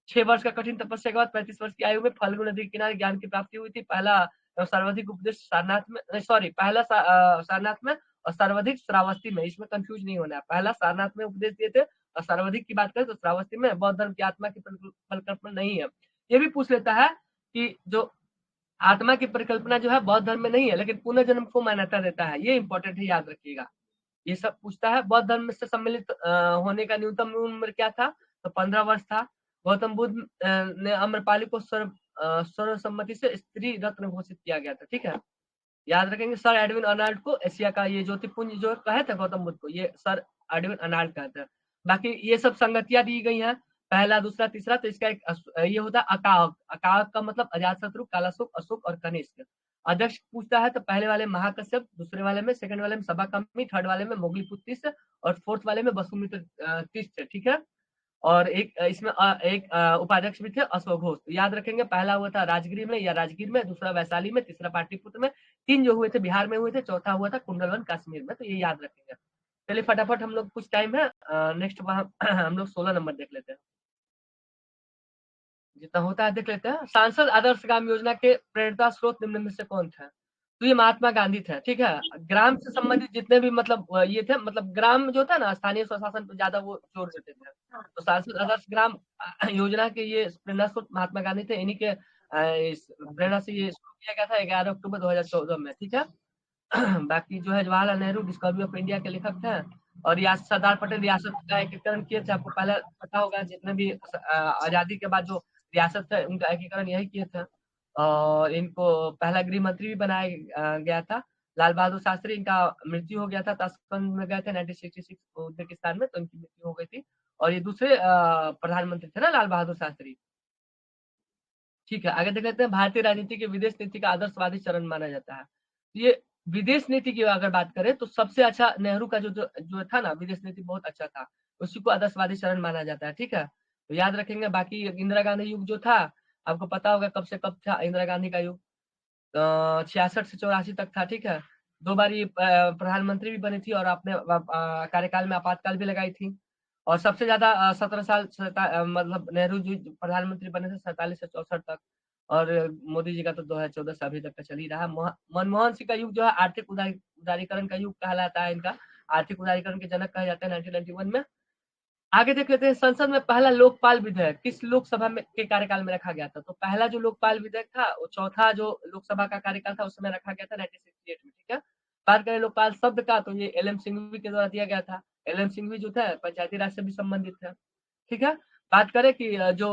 6 वर्ष का कठिन तपस्या के बाद 35 वर्ष की आयु में फल्गु नदी के किनारे ज्ञान की प्राप्ति हुई थी। पहला सर्वाधिक उपदेश सारनाथ में, पहला सारनाथ में और सर्वाधिक श्रावस्ती में, इसमें कंफ्यूज नहीं होना है। पहला सारनाथ में उपदेश दिए थे और सर्वाधिक की बात करें तो श्रावस्ती में। बौद्ध धर्म की आत्मा की परिकल्पना नहीं है। ये भी पूछ लेता है कि जो आत्मा की परिकल्पना जो है बौद्ध धर्म में नहीं है, लेकिन पुनर्जन्म को मान्यता देता है। ये इंपॉर्टेंट है, याद रखिएगा। ये सब पूछता है। बौद्ध धर्म से सम्मिलित होने का न्यूनतम उम्र क्या था? तो 15 वर्ष था। गौतम बुद्ध ने अम्रपाली को सर्वसम्मति से स्त्री रत्न घोषित किया गया था, ठीक है। याद रखेंगे सर एडविन अर्नाल्ड को एशिया का ये ज्योतिपुंज जो कहे थे गौतम बुद्ध को, ये सर एडविन अर्नाल्ड कहते हैं। बाकी ये सब संगतियां दी गई हैं, पहला दूसरा तीसरा। तो इसका एक ये होता है अकाहक। अकाहक का मतलब अजातशत्रु, कालाशोक, अशोक और कनिष्क। अध्यक्ष पूछता है तो पहले वाले महाकश्यप, दूसरे वाले में, सेकंड वाले में सभाकर्मी, थर्ड वाले में मोगलीपुत्र और फोर्थ वाले में वसुमित्र तीर्थ, ठीक है। और एक इसमें एक उपाध्यक्ष भी थे अशोक घोष। तो याद रखेंगे पहला हुआ था राजगिरी में या राजगीर में, दूसरा वैशाली में, तीसरा पाटलिपुत्र में, 3 जो हुए थे बिहार में हुए थे, चौथा हुआ था कुंडलवन कश्मीर में। तो ये याद रखेंगे। चलिए फटाफट हम लोग कुछ टाइम है, नेक्स्ट हम लोग 16 नंबर देख लेते हैं, जितना होता है देख लेते हैं। सांसद आदर्श ग्राम योजना के प्रेरणा स्रोत निम्न में से कौन था? तो ये महात्मा गांधी थे, ठीक है। ग्राम से संबंधित जितने भी मतलब ये थे, मतलब ग्राम जो था ना स्थानीय स्वशासन पर ज्यादा वो जोर देते थे। तो सांसद आदर्श ग्राम योजना के ये प्रेरणा स्रोत महात्मा गांधी थे। इन्हीं के प्रेरणा से ये शुरू किया गया था 11 अक्टूबर 2014 में, ठीक है। बाकी जो है Jawaharlal Nehru discovery of India के लेखक थे। और सरदार पटेल रियासत का एकीकरण किए थे। आपको पहले पता होगा जितने भी आजादी के बाद जो रियासत है उनका एकीकरण यही किए थे। और इनको पहला गृह मंत्री भी बनाया गया था। लाल बहादुर शास्त्री, इनका मृत्यु हो गया था, ताशकंद में गए थे 1966 उज्बेकिस्तान में, तो इनकी मृत्यु हो गई थी। और ये दूसरे प्रधानमंत्री थे ना लाल बहादुर शास्त्री। ठीक है, आगे देख लेते हैं। भारतीय राजनीति के विदेश नीति का आदर्शवादी चरण माना जाता है। ये विदेश नीति की अगर बात करें तो सबसे अच्छा नेहरू का जो था ना, विदेश नीति बहुत अच्छा था, उसी को आदर्शवादी चरण माना जाता है। ठीक है, तो याद रखेंगे। बाकी इंदिरा गांधी युग जो था, आपको पता होगा कब से कब था इंदिरा गांधी का युग, 66 से 84 तक था। ठीक है, 2 बार ये प्रधानमंत्री भी बनी थी और अपने कार्यकाल में आपातकाल भी लगाई थी। और सबसे ज्यादा 17 साल मतलब नेहरू जी प्रधानमंत्री बने थे 47 से 64 तक। और मोदी जी का तो 2014 से अभी तक का चल ही रहा। मनमोहन सिंह का युग जो है आर्थिक उदारीकरण का युग कहलाता है। इनका आर्थिक उदारीकरण के जनक कहा जाता है 1991 में। आगे देख लेते हैं। संसद में पहला लोकपाल विधेयक किस लोकसभा में के कार्यकाल में रखा गया था? तो पहला जो लोकपाल विधेयक था वो चौथा जो लोकसभा का कार्यकाल था उस समय रखा गया था 1968 में। ठीक है, बात करें लोकपाल शब्द का तो ये एल एम सिंघवी के द्वारा दिया गया था। एल एम सिंघवी जो था पंचायती राज से भी संबंधित है। ठीक है, बात करें कि जो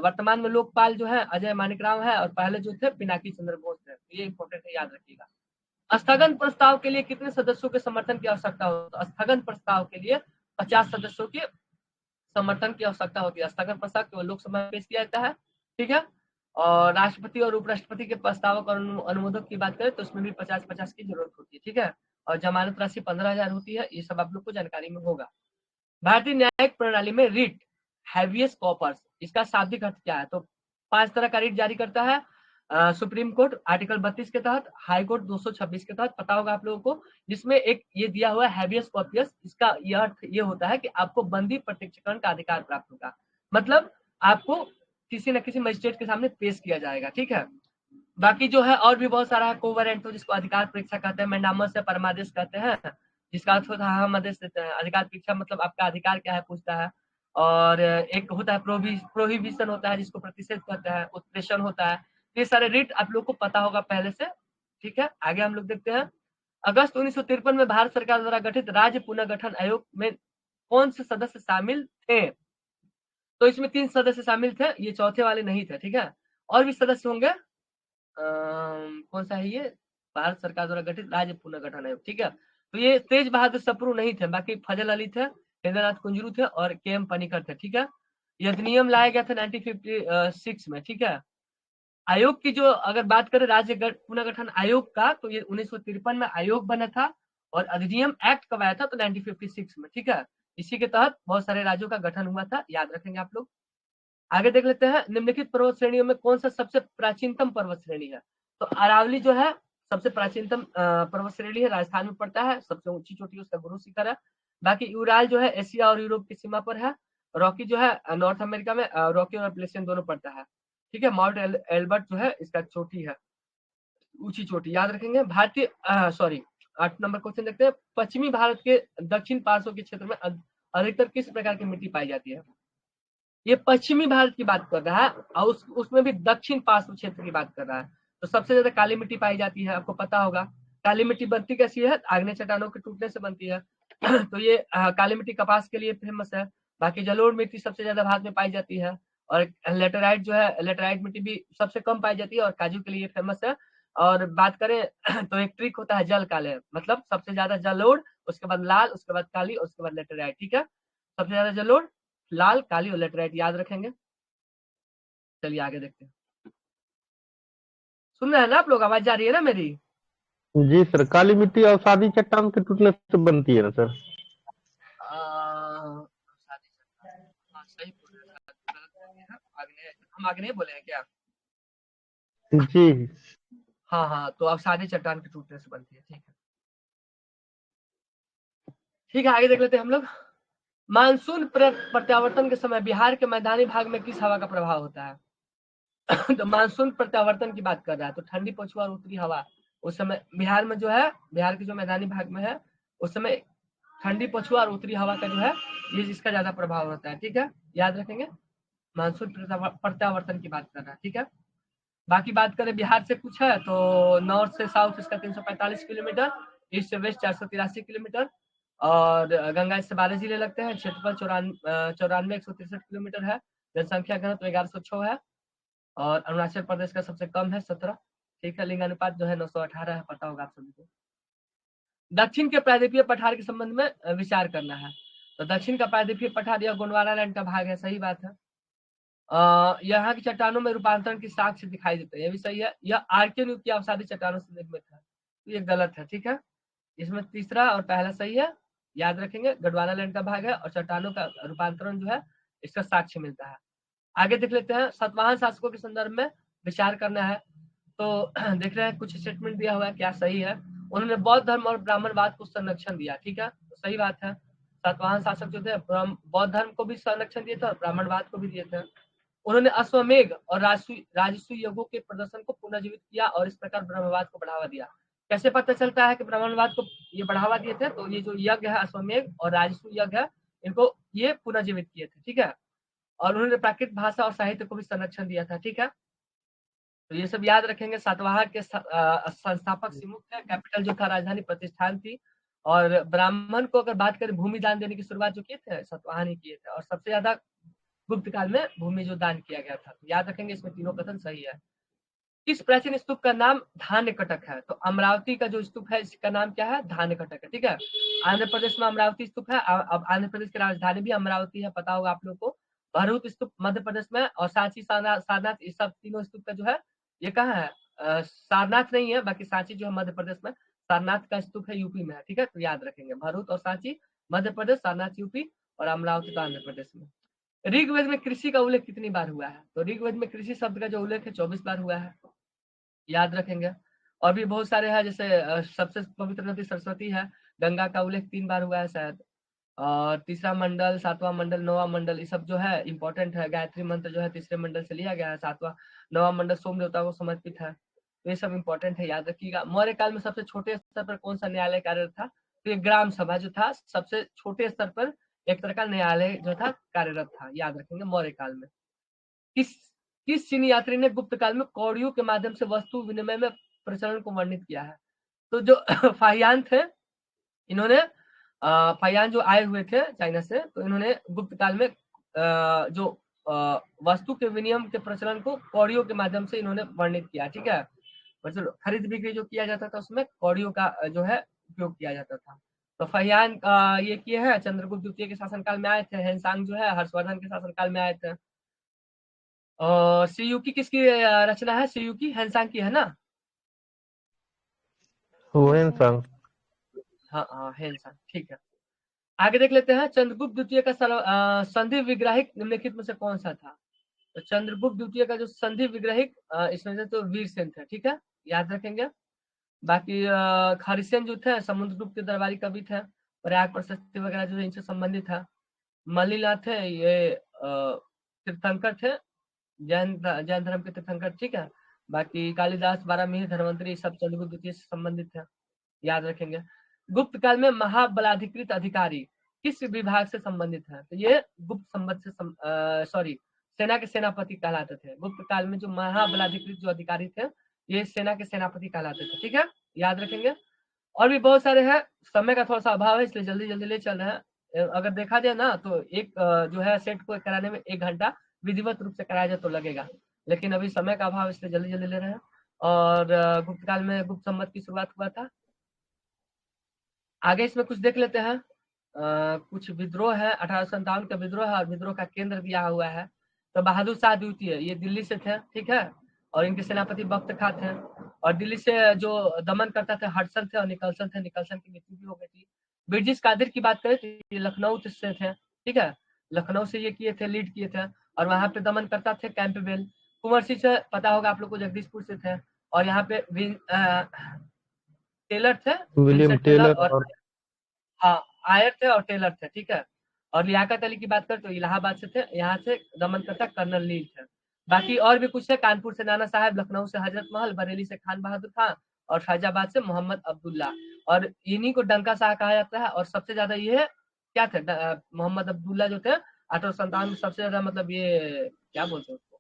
वर्तमान में लोकपाल जो है अजय मानिकराव है और पहले जो थे पिनाकी चंद्र बोस थे। ये इंपॉर्टेंट है, याद रखिएगा। स्थगन प्रस्ताव के लिए कितने सदस्यों के समर्थन की आवश्यकता हो? तो स्थगन प्रस्ताव के लिए 50 सदस्यों के समर्थन की आवश्यकता होती है। स्थगन प्रस्ताव केवल लोकसभा में पेश किया जाता है। ठीक है, और राष्ट्रपति और उपराष्ट्रपति के प्रस्तावक और अनुमोदक की बात करें तो उसमें भी 50-50 की जरूरत होती है। ठीक है, और जमानत राशि 15,000 होती है। ये सब आप लोग को जानकारी में होगा। भारतीय न्यायिक प्रणाली में रिट हैवियस कॉर्पस, इसका शाब्दिक अर्थ क्या है? तो 5 तरह का रिट जारी करता है सुप्रीम कोर्ट आर्टिकल 32 के तहत, हाई कोर्ट 226 के तहत, पता होगा आप लोगों को। जिसमें एक ये दिया हुआ है हैवियस कॉर्पस, इसका यह अर्थ ये होता है कि आपको बंदी प्रत्यक्षीकरण का अधिकार प्राप्त होगा। मतलब आपको किसी न किसी मजिस्ट्रेट के सामने पेश किया जाएगा। ठीक है, बाकी जो है और भी बहुत सारा है। कोवरेंटो जिसको अधिकार परीक्षा कहते हैं, मैंडामस या परमादेश कहते हैं, जिसका अर्थ होता है हम आदेश देते हैं। अधिकार परीक्षा मतलब आपका अधिकार क्या है पूछता है। और एक होता है प्रोहिबिशन होता है, जिसको प्रतिषेध कहते हैं। उत्प्रेषण होता है। ये सारे रिट आप लोग को पता होगा पहले से। ठीक है, आगे हम लोग देखते हैं। अगस्त 1953 में भारत सरकार द्वारा गठित राज्य पुनर्गठन आयोग में कौन से सदस्य शामिल थे? तो इसमें 3 सदस्य शामिल थे, ये चौथे वाले नहीं थे। ठीक है, और भी सदस्य होंगे। कौन सा है ये? भारत सरकार द्वारा गठित राज्य पुनर्गठन आयोग। ठीक है, तो ये तेज बहादुर सप्रू नहीं थे, बाकी फजल अली थे, इंद्रनाथ कुंजरू थे और के एम पनिकर थे। ठीक है, ये अधिनियम लाया गया था 1956 में। ठीक है, आयोग की जो अगर बात करें राज्य पुनर्गठन आयोग का, तो ये 1953 में आयोग बना था और अधिनियम एक्ट कब आया था? तो 1956 में। ठीक है, इसी के तहत बहुत सारे राज्यों का गठन हुआ था, याद रखेंगे आप लोग। आगे देख लेते हैं। निम्नलिखित पर्वत श्रेणियों में कौन सा सबसे प्राचीनतम पर्वत श्रेणी है? तो अरावली जो है सबसे प्राचीनतम पर्वत श्रेणी है, राजस्थान में पड़ता है। सबसे ऊंची चोटी उसका गुरु शिखर है। बाकी यूराल जो है एशिया और यूरोप की सीमा पर है। रॉकी जो है नॉर्थ अमेरिका में, रॉकी और प्लेसियन दोनों पड़ता है। ठीक है, माउंट एल्बर्ट जो है इसका चोटी है, ऊंची चोटी, याद रखेंगे। भारतीय 8 नंबर क्वेश्चन देखते हैं। पश्चिमी भारत के दक्षिण पार्श्व के क्षेत्र में अधिकतर किस प्रकार की मिट्टी पाई जाती है? ये पश्चिमी भारत की बात कर रहा है और उसमें भी दक्षिण पार्श्व क्षेत्र की बात कर रहा है। तो सबसे ज्यादा काली मिट्टी पाई जाती है, आपको पता होगा। काली मिट्टी बनती कैसी है? आग्नेय चट्टानों के टूटने से बनती है। तो ये काली मिट्टी कपास के लिए फेमस है। बाकी जलोढ़ मिट्टी सबसे ज्यादा भारत में पाई जाती है। और लेटेराइट जो है, लेटेराइट मिट्टी भी सबसे कम पाई जाती है और काजू के लिए फेमस है। और बात करें तो एक ट्रिक होता है जल काले, मतलब सबसे ज्यादा जलोढ़, उसके बाद लाल, उसके बाद काली और उसके बाद लेटेराइट। ठीक है, सबसे ज्यादा जलोढ़, लाल, काली और लेटेराइट, याद रखेंगे। चलिए आगे देखते हैं। सुन रहे हैं ना आप लोग? आवाज जा रही है ना मेरी? जी सर, काली मिट्टी और सादी चट्टान के टूटने से बनती है ना सर? सही बोल रहे हैं। हम आग्नेय बोले हैं क्या? जी हाँ हाँ, तो अब सादी चट्टान के टूटने से बनती है। ठीक है, ठीक है, आगे देख लेते हैं हम लोग। मानसून प्रत्यावर्तन के समय बिहार के मैदानी भाग में किस हवा का प्रभाव होता है? तो मानसून प्रत्यावर्तन की बात कर रहा है, तो ठंडी पछुआ और उत्तरी हवा उस समय बिहार में जो है, बिहार के जो मैदानी भाग में है उस समय ठंडी पछुआ और उत्तरी हवा का जो है ये जिसका ज्यादा प्रभाव होता है। ठीक है, याद रखेंगे। मानसून प्रत्यावर्तन की बात कर रहा है। ठीक है, बाकी बात करें बिहार से कुछ है तो नॉर्थ से साउथ इसका 345 किलोमीटर, ईस्ट से वेस्ट 483 किलोमीटर, और गंगा इससे 12 जिले लगते हैं। क्षेत्रफल 94 163 किलोमीटर है। जनसंख्या घनत्व 1106 है। और अरुणाचल प्रदेश का सबसे कम है 17। ठीक है, लिंगानुपात जो है 918 है, पता होगा आप सभी को। दक्षिण के प्रायद्वीपीय पठार के संबंध में विचार करना है। तो दक्षिण का प्रायद्वीपीय पठार यह गोंडवाना लैंड का भाग है, सही बात है। यहाँ की चट्टानों में रूपांतरण की साक्ष्य दिखाई देते हैं, ये भी सही है। यह आर्कियन युग की अवसादी चट्टानों से निर्मित है, तो ये गलत है। ठीक है, इसमें तीसरा और पहला सही है, याद रखेंगे। गोंडवाना लैंड का भाग है और चट्टानों का रूपांतरण जो है इसका साक्ष्य मिलता है। आगे देख लेते हैं, सातवाहन शासकों के संदर्भ में विचार करना है। तो देख रहे हैं कुछ स्टेटमेंट दिया हुआ है, क्या सही है। उन्होंने बौद्ध धर्म और ब्राह्मणवाद को संरक्षण दिया। ठीक है, तो सही बात है। सातवाहन शासक जो थे बौद्ध धर्म को भी संरक्षण दिए थे और ब्राह्मणवाद को भी दिए थे। उन्होंने अश्वमेघ और राजसूय यज्ञों के प्रदर्शन को पुनर्जीवित किया और इस प्रकार ब्रह्मवाद को बढ़ावा दिया। कैसे पता चलता है कि ब्राह्मणवाद को ये बढ़ावा दिए थे? तो ये जो यज्ञ है अश्वमेघ और राजसूय यज्ञ है, इनको ये पुनर्जीवित किए थे। ठीक है, और उन्होंने प्राकृत भाषा और साहित्य को भी संरक्षण दिया था। ठीक है, तो ये सब याद रखेंगे। सातवाहन के संस्थापक सिमुक थे, कैपिटल जो था राजधानी प्रतिष्ठान थी। और ब्राह्मण को अगर बात करें, भूमि दान देने की शुरुआत जो किए थे सातवाहन ही किए थे, और सबसे ज्यादा गुप्त काल में भूमि जो दान किया गया था। तो याद रखेंगे, इसमें तीनों कथन सही है। किस प्राचीन स्तूप का नाम धान्य कटक है? तो अमरावती का जो स्तूप है इसका नाम क्या है? धान्य कटक है। ठीक है, आंध्र प्रदेश में अमरावती स्तूप है। अब आंध्र प्रदेश की राजधानी भी अमरावती है, पता होगा आप लोग को। भरूच स्तूप मध्य प्रदेश में, और सांची सारनाथ ये सब तीनों स्तूप का जो है ये कहाँ है? सारनाथ नहीं है, बाकी सांची जो है मध्य प्रदेश में, सारनाथ का स्तूप है यूपी में है। ठीक है, तो याद रखेंगे भरूच और सांची मध्य प्रदेश, सारनाथ यूपी और अमरावती तो आंध्र प्रदेश में। ऋग्वेद में कृषि का उल्लेख कितनी बार हुआ है? तो ऋग्वेद में कृषि शब्द का जो उल्लेख है 24 बार हुआ है, याद रखेंगे। और भी बहुत सारे हैं, जैसे सबसे पवित्र नदी सरस्वती है, गंगा का उल्लेख 3 बार हुआ है शायद। और तीसरा मंडल, सातवां मंडल, नौवां मंडल, ये सब जो है इंपॉर्टेंट है। गायत्री मंत्र जो है तीसरे मंडल से लिया गया है। सातवां नौवां मंडल सोम देवता को समर्पित है। तो ये सब इंपॉर्टेंट है, याद रखिएगा। मौर्य काल में सबसे छोटे स्तर पर कौन सा न्यायालय कार्यरत था? तो ये ग्राम सभा जो था, सबसे छोटे स्तर पर एक तरह का न्यायालय जो था कार्यरत था, याद रखेंगे मौर्य काल में। किस चीनी यात्री ने गुप्त काल में कौड़ियों के माध्यम से वस्तु विनिमय में प्रचलन को वर्णित किया है? तो जो फाहियान थे, इन्होंने फाहियान जो आए हुए थे चाइना से, तो इन्होंने गुप्त काल में जो वस्तु के विनिमय के प्रचलन को कौड़ियों के माध्यम से इन्होंने वर्णित किया। ठीक है, मतलब खरीद बिक्री जो किया जाता था उसमें कौड़ियों का जो है उपयोग किया जाता था। तो फाहियान ये किए हैं, चंद्रगुप्त द्वितीय के शासनकाल में आए थे। हेनसांग जो है हर्षवर्धन के शासनकाल में आए थे। और सीयूकी किसकी रचना है? सीयूकी हेनसांग की है ना? हुएनसांग। हाँ हाँ, हेनसांग, ठीक है। आगे देख लेते हैं, चंद्रगुप्त द्वितीय का संधि विग्राहिक निम्नलिखित में से कौन सा था? तो चंद्रगुप्त द्वितीय का जो संधि विग्राहिक इसमें से तो वीरसेन थे। ठीक है, याद रखेंगे। बाकी हरिसेन जो थे समुद्रगुप्त के दरबारी कवि थे, प्रयाग प्रशस्ति वगैरह जो इनसे संबंधित था। मल्लीनाथ थे, ये तीर्थंकर थे, जैन धर्म के तीर्थंकर। ठीक है, बाकी कालिदास, बारामीर, धन्वंतरी सब चंद्रगुप्त द्वितीय से संबंधित है, याद रखेंगे। गुप्त काल में महाबलाधिकृत अधिकारी किस विभाग से संबंधित है? तो ये गुप्त संबंध से सेना के सेनापति कहलाते थे। गुप्त काल में जो महाबलाधिकृत जो अधिकारी थे, ये सेना के सेनापति कहलाते थे। ठीक है, याद रखेंगे। और भी बहुत सारे हैं, समय का थोड़ा सा अभाव है इसलिए जल्दी जल्दी ले चल रहे हैं। अगर देखा जाए ना तो एक जो है सेट को कराने में 1 घंटा विधिवत रूप से कराया जाए तो लगेगा, लेकिन अभी समय का अभाव इसलिए जल्दी जल्दी ले रहे हैं। और गुप्त काल में गुप्त संवत की शुरुआत हुआ था। आगे इसमें कुछ देख लेते हैं। कुछ विद्रोह है, 1857 का विद्रोह है और विद्रोह का केंद्र दिया हुआ है। तो बहादुर शाह द्वितीय ये दिल्ली से थे। ठीक है, और इनके सेनापति बख्त खां थे। और दिल्ली से जो दमन करता थे हडसन थे और निकलसन थे। निकलसन की मृत्यु भी हो गई थी। ब्रिटिश कादिर की बात करें तो ये लखनऊ से थे। ठीक है, लखनऊ से ये किए थे, लीड किए थे, और वहां पे दमन करता थे कैंपबेल। कुंवर सिंह से पता होगा आप लोग को, जगदीशपुर से थे। और यहाँ पे टेलर थे, विलियम टेलर और हाँ आयर थे और टेलर थे। ठीक है, और लियाकत अली की बात करें तो इलाहाबाद से थे, यहाँ से दमन करता कर्नल लीड थे। बाकी और भी कुछ है, कानपुर से नाना साहब, लखनऊ से हजरत महल, बरेली से खान बहादुर खान और फैजाबाद से मोहम्मद अब्दुल्ला। और इन्हीं को डंका शाह कहा जाता है। और सबसे ज्यादा ये क्या थे, मोहम्मद अब्दुल्ला जो थे 1857 में सबसे ज्यादा, मतलब ये क्या बोलते हैं उसको,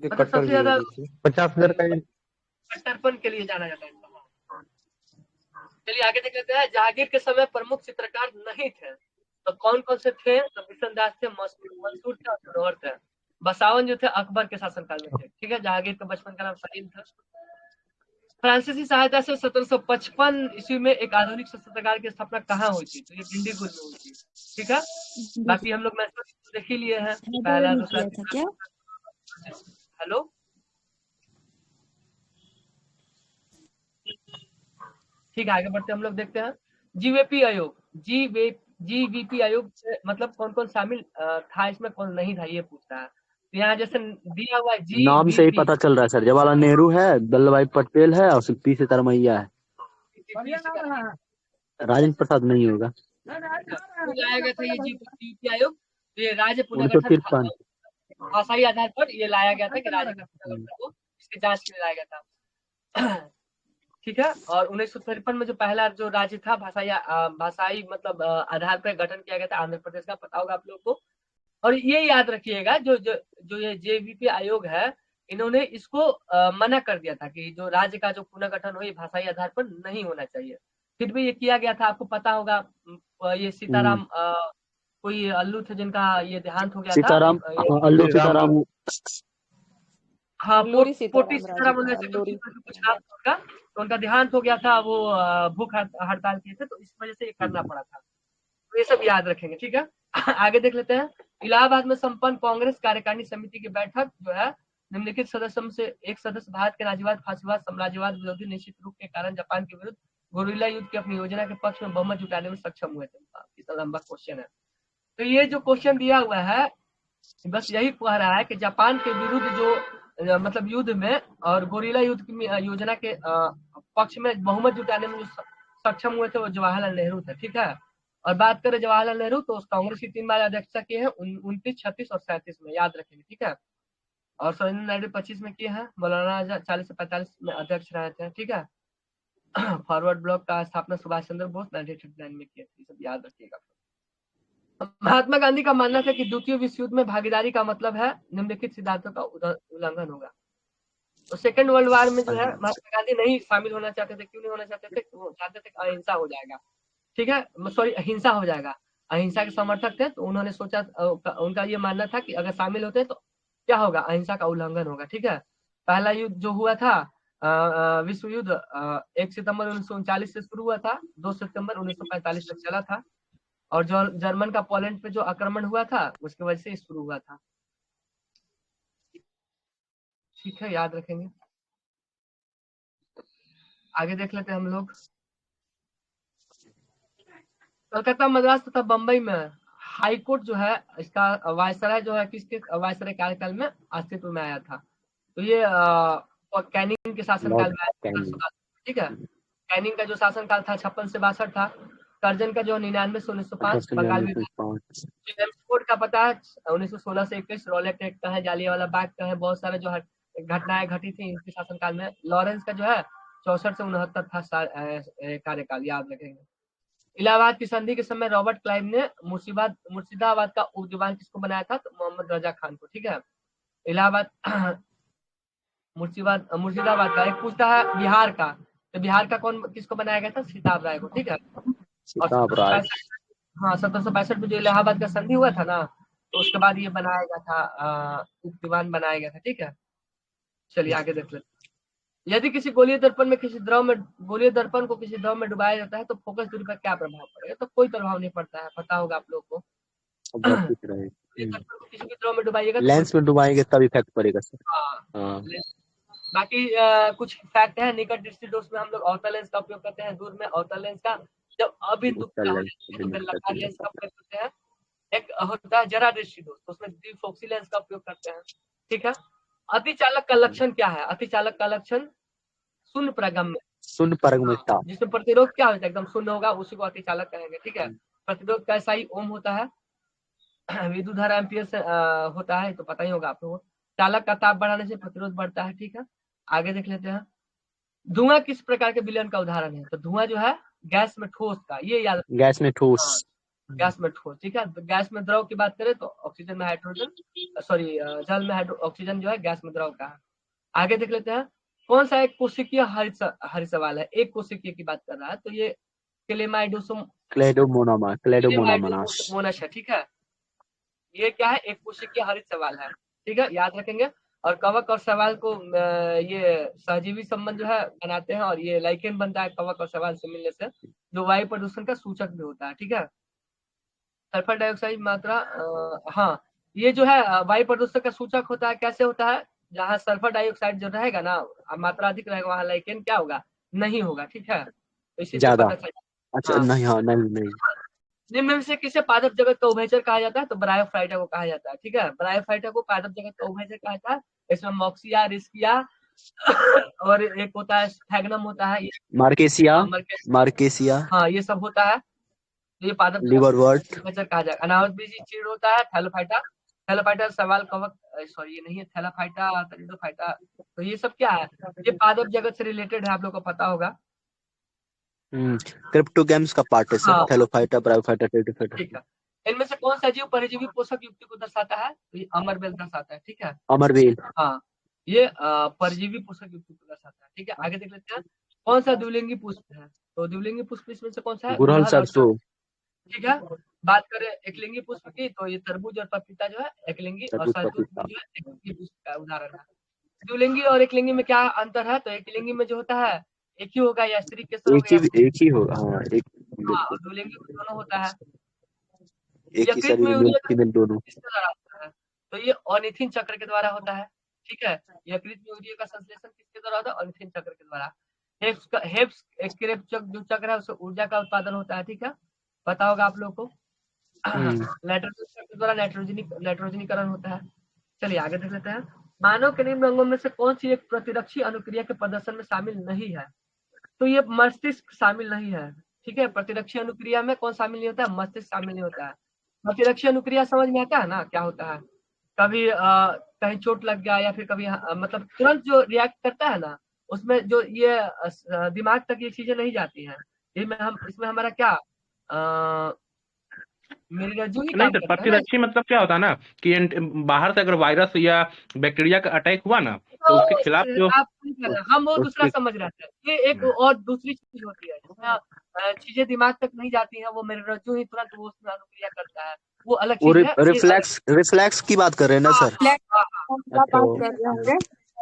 मतलब सबसे ज्यादा 50,000 का कट्टरपन के लिए जाना जाता है। चलिए आगे देख लेते हैं। जहांगीर के समय प्रमुख चित्रकार नहीं थे, तो कौन कौन से थे? तो बिशन दास थे, मंसूर थे और मनोहर थे। 52 जो थे अकबर के शासनकाल में थे, ठीक है। जहांगीर का बचपन का नाम सलीम था। फ्रांसीसी सहायता से 1755 ईस्वी में एक आधुनिक शस्त्रागार की स्थापना कहाँ हुई थी? तो ये डिंडीगुल में हुई थी, ठीक है। बाकी हम लोग मैथमेटिक्स तो देख ही लिए हैं, पहला दूसरा किया था क्या? हेलो, ठीक है, आगे बढ़ते हम लोग देखते हैं। जीवीपी आयोग, जीवीपी आयोग से मतलब कौन कौन शामिल था इसमें, कौन नहीं था, ये पूछ रहा है। तो यहाँ जैसे दिया हुआ है नाम से ही पता चल रहा है सर, जवाहरलाल नेहरू है, वल्लभ भाई पटेल है और पी सीतारमैया है। राजेंद्र प्रसाद नहीं होगा। लाया गया था ये जीवीपी आयोग, तो ये राज्य 1953 भाषाई आधार पर ये लाया गया था कि राज्य का पुनर्गठन हो, इसकी जांच के लिए लाया गया था, ठीक है। और 1953 में जो पहला जो राज्य था भाषाई मतलब आधार पर गठन किया गया था आंध्र प्रदेश का, पता होगा आप लोगों को। और ये याद रखिएगा जो ये जेवीपी आयोग है, इन्होंने इसको मना कर दिया था कि जो राज्य का जो पुनर्गठन हो ये भाषाई आधार पर नहीं होना चाहिए, फिर भी ये किया गया था। आपको पता होगा ये सीताराम कोई अल्लू थे जिनका ये देहांत हो गया था, अल्लू सीताराम, हाँ पोटी सीताराम कुछ नाम था, तो उनका देहांत हो गया था, वो भूख हड़ताल किए थे, तो इस वजह से ये करना पड़ा था। तो ये सब याद रखेंगे, ठीक है। आगे देख लेते हैं। इलाहाबाद में संपन्न कांग्रेस कार्यकारिणी समिति की बैठक जो है निम्नलिखित सदस्यों में से एक सदस्य भारत के राज्यवाद, फासीवाद, साम्राज्यवाद विरोधी निश्चित रूप के कारण जापान के विरुद्ध गोरिल्ला युद्ध की अपनी योजना के पक्ष में बहुमत जुटाने में सक्षम हुए थे। कितना लंबा क्वेश्चन है। तो ये जो क्वेश्चन दिया हुआ है बस यही कह रहा है कि जापान के विरुद्ध जो मतलब युद्ध में और गोरिल्ला युद्ध की योजना के पक्ष में बहुमत जुटाने में जो सक्षम हुए थे वो जवाहरलाल नेहरू थे, ठीक है। और बात करें जवाहरलाल नेहरू तो कांग्रेस की 3 बार अध्यक्षता की है, 29, 36 और 37 में, याद रखेंगे, ठीक है। और सरोजिनी नायडू 25 में किए हैं, मौलाना आजाद 40 से 45 में अध्यक्ष रहे थे, ठीक है। फॉरवर्ड ब्लॉक का स्थापना सुभाष चंद्र बोस 1939 में किए थे, सब याद रखिएगा। महात्मा गांधी का मानना था कि द्वितीय विश्व युद्ध में भागीदारी का मतलब है निम्नलिखित सिद्धांतों का उल्लंघन होगा। तो सेकेंड वर्ल्ड वार में जो है महात्मा गांधी नहीं शामिल होना चाहते थे। क्यों नहीं होना चाहते थे? वो चाहते थे अहिंसा हो जाएगा, ठीक है, सॉरी हिंसा हो जाएगा। अहिंसा के समर्थक थे, तो उन्होंने सोचा, उनका ये मानना था कि अगर शामिल होते तो क्या होगा, अहिंसा का उल्लंघन होगा, ठीक है। पहला युद्ध जो हुआ था विश्व युद्ध 1 सितंबर 1939 से शुरू हुआ था, 2 सितंबर 1945 तक चला था। और जो जर्मन का पोलैंड पे जो आक्रमण हुआ था उसकी वजह से शुरू हुआ था, ठीक है, याद रखेंगे। आगे देख लेते हैं हम लोग। कलकत्ता, मद्रास तथा बंबई में हाई कोर्ट जो है इसका वायसराय जो है किसके वायसराय कार्यकाल में अस्तित्व में आया था? तो ये कैनिंग के शासनकाल में आया था, ठीक है। कैनिंग का जो शासनकाल था 56 से 62 था। कर्जन का जो 99 से 1905, बंगाल जेम्स कोड का पता है 1916 से 21, रॉलेट एक्ट का है, जालियांवाला बाग का है, बहुत सारे जो घटनाएं घटी थी इनके शासनकाल में। लॉरेंस का जो है 64 से 69 था कार्यकाल, याद रखेंगे। इलाहाबाद की संधि के समय रॉबर्ट क्लाइव ने मुर्शिदाबाद का उपदीवान किसको बनाया था? तो मोहम्मद रजा खान को, ठीक है। इलाहाबाद मुर्शिदाबाद का। एक पूछता है बिहार का, तो बिहार का कौन किसको बनाया गया था? सीताब राय को, ठीक है। और हाँ 1765 में जो इलाहाबाद का संधि हुआ था ना, तो उसके बाद ये बनाया गया था, उपदीवान बनाया गया था, ठीक है। चलिए आगे देख लेते। यदि किसी गोलीय दर्पण को किसी द्रव में डुबाया जाता है तो फोकस दूरी पर क्या प्रभाव पड़ेगा? तो कोई प्रभाव नहीं पड़ता है, पता होगा आप लोग को। किसी भी द्रव में डुबाइएगा, लेंस में डुबाएंगे तब इफेक्ट पड़ेगा सर। हाँ। बाकी कुछ फैक्ट है। निकट दृष्टि दोष में हम लोग अवतल लेंस का उपयोग करते हैं, दूर में अवतल लेंस का। जब अबिंदु बेलनाकार लेंस का उपयोग करते हैं। एक होता है जरा दृष्टि दोष, तो उसमें द्विफोक्सी लेंस का उपयोग करते हैं, ठीक है। अतिचालक का लक्षण क्या है? अतिचालक का लक्षण शून्य परगम्यता, जिसमें प्रतिरोध क्या होता है? एकदम शून्य होगा, उसी को अतिचालक कहेंगे, ठीक है। प्रतिरोध का SI ओम होता है, विद्युत धारा एम्पियर से होता है, तो पता ही होगा आप लोगों को। चालक का ताप बढ़ाने से प्रतिरोध बढ़ता है, ठीक है। आगे देख लेते हैं। धुआं किस प्रकार के विलयन का उदाहरण है? तो धुआं जो है गैस में ठोस का, ये याद, गैस में ठोस, गैस में ठोस, ठीक है। तो गैस में द्रव की बात करें तो ऑक्सीजन में हाइड्रोजन, सॉरी जल में ऑक्सीजन जो है गैस में द्रव का है। आगे देख लेते हैं। कौन सा एक कोशिकीय हरित सवाल है? एक कोशिकीय की बात कर रहा है, तो ये क्लेडोमोनास है, ठीक है। ये क्या है? एक कोशिकीय हरित सवाल है, ठीक है, याद रखेंगे। और कवक और शैवाल को ये सहजीवी संबंध जो है बनाते हैं, और ये लाइकेन बनता है कवक और शैवाल से मिलने से, जो वायु प्रदूषण का सूचक भी होता है। ठीक है, सल्फर डाइऑक्साइड मात्रा हाँ, ये जो है वायु प्रदूषण का सूचक होता है। कैसे होता है? जहाँ सल्फर डाइऑक्साइड जो रहेगा ना, मात्रा अधिक रहेगा, वहाँ लाइकेन क्या होगा? नहीं होगा। ठीक है, तो इसी से ज्यादा। पता चल। अच्छा हाँ, नहीं, हाँ नहीं। निम्न में से किसे पादप जगत का उभयचर कहा जाता है? तो ब्रायोफाइटा को कहा जाता है। ठीक है, ब्रायोफाइटा को पादप जगत का उभयचर कहा जाता है। इसमें मॉक्सिया, रिस्किया और एक होता है स्फैग्नम होता है, मार्केसिया, हाँ ये सब होता है। ये पादप लिवरवर्ट, उभयचर कहा जाएगा। अनावृतबीजी चीड़ होता है, थैलोफाइटा सवाल कवक, सॉरी ये नहीं है, थैलाफाइटा, टेरिडोफाइटा। तो ये सब क्या है? ये पादप जगत से रिलेटेड है, आप लोग को पता होगा। क्रिप्टोगैम्स का पार्ट है सर, हाँ, थैलोफाइटा, ब्रायोफाइटा, टेरिडोफाइटा। ठीक है। इनमें से कौन सा जीव परजीवी पोषक युक्ति को दर्शाता है? तो ये अमरबेल दर्शाता है। ठीक है, अमरबेल। हाँ, ये परजीवी पोषक युक्ति को दर्शाता है। ठीक है, आगे देख लेते हैं। कौन सा द्विलिंगी पुष्प है? तो द्विलिंगी पुष्प इसमें से कौन सा है? गुड़हल सरसों। ठीक है, बात करें एकलिंगी पुष्प की, तो ये तरबूज और पपीता जो है एकलिंगी, और शहतूत जो है एकलिंगी पुष्प का उदाहरण है। द्विलिंगी और एकलिंगी में क्या अंतर है? तो एकलिंगी में जो होता है एक ही होगा, या स्त्री केसर होगा, एक ही होगा। हाँ, और द्विलिंगी में दोनों होता है। एक ही शरीर में फीमेल दोनों। किसके द्वारा होता है? तो ये ऑर्निथिन चक्र के द्वारा होता है। ठीक है, यकृत में यूरिया का संश्लेषण किसके द्वारा होता है? ऑर्निथिन चक्र के द्वारा। हेब्स जो चक्र है, उससे ऊर्जा का उत्पादन होता है। ठीक है, पता होगा आप लोग को। नाइट्रोजन के द्वारा नाइट्रोजनीकरण होता है। चलिए आगे देख लेते हैं। मानव के निम्न अंगों में से कौन सी एक प्रतिरक्षी अनुक्रिया के प्रदर्शन में शामिल नहीं है? तो ये मस्तिष्क शामिल नहीं है। ठीक है, प्रतिरक्षी अनुक्रिया में कौन शामिल नहीं होता है? मस्तिष्क शामिल नहीं होता है। प्रतिरक्षी अनुक्रिया समझ में आता है ना, क्या होता है? कभी कहीं चोट लग गया, या फिर कभी मतलब तुरंत जो रिएक्ट करता है ना, उसमें जो ये दिमाग तक ये चीजें नहीं जाती हैं। इसमें हमारा क्या मेरी रज्जु ही नहीं काम तो करता है ना। प्रतिरक्षी मतलब क्या होता है ना कि बाहर से अगर वायरस या बैक्टीरिया का अटैक हुआ ना, तो उसके खिलाफ जो आप हम वो दूसरा समझ रहे थे। ये एक और दूसरी चीज होती है जिसमें चीजें दिमाग तक नहीं जाती हैं, वो मेरे रज्जु ही तुरंत वो उसमें अनुक्रिया करता है, वो अलग चीज है। रिफ्लेक्स की बात कर रहे हैं ना सर?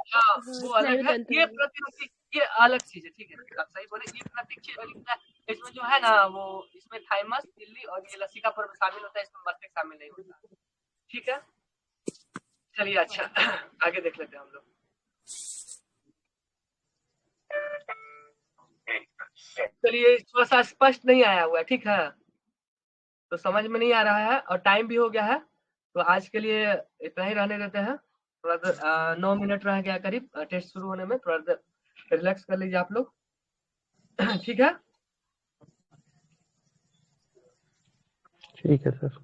हाँ, वो अलग है। ये प्रतिरक्षी, ये अलग चीज है। ठीक है, आप सही बोले। ये प्रतिरक्षी इसमें जो है ना, वो इसमें थाइमस, झिल्ली और ये लसिका पर्व शामिल होता है, इसमें मस्तिष्क शामिल नहीं होता। ठीक है, चलिए अच्छा आगे देख लेते हैं हम लोग। चलिए, थोड़ा सा स्पष्ट नहीं आया हुआ है, ठीक है, तो समझ में नहीं आ रहा है, और टाइम भी हो गया है, तो आज के लिए इतना ही रहने देते हैं। थोड़ा देर 9 मिनट रह गया करीब टेस्ट शुरू होने में, थोड़ा देर रिलैक्स कर लीजिए आप लोग। ठीक है, ठीक है सर।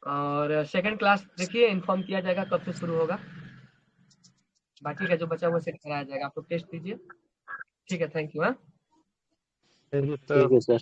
और सेकंड क्लास देखिए इन्फॉर्म किया जाएगा कब से शुरू होगा, बाकी का जो बचा हुआ सेट कराया जाएगा। आप लोग टेस्ट दीजिए। ठीक है, थैंक यू। हाँ, थैंक यू ठीक है सर।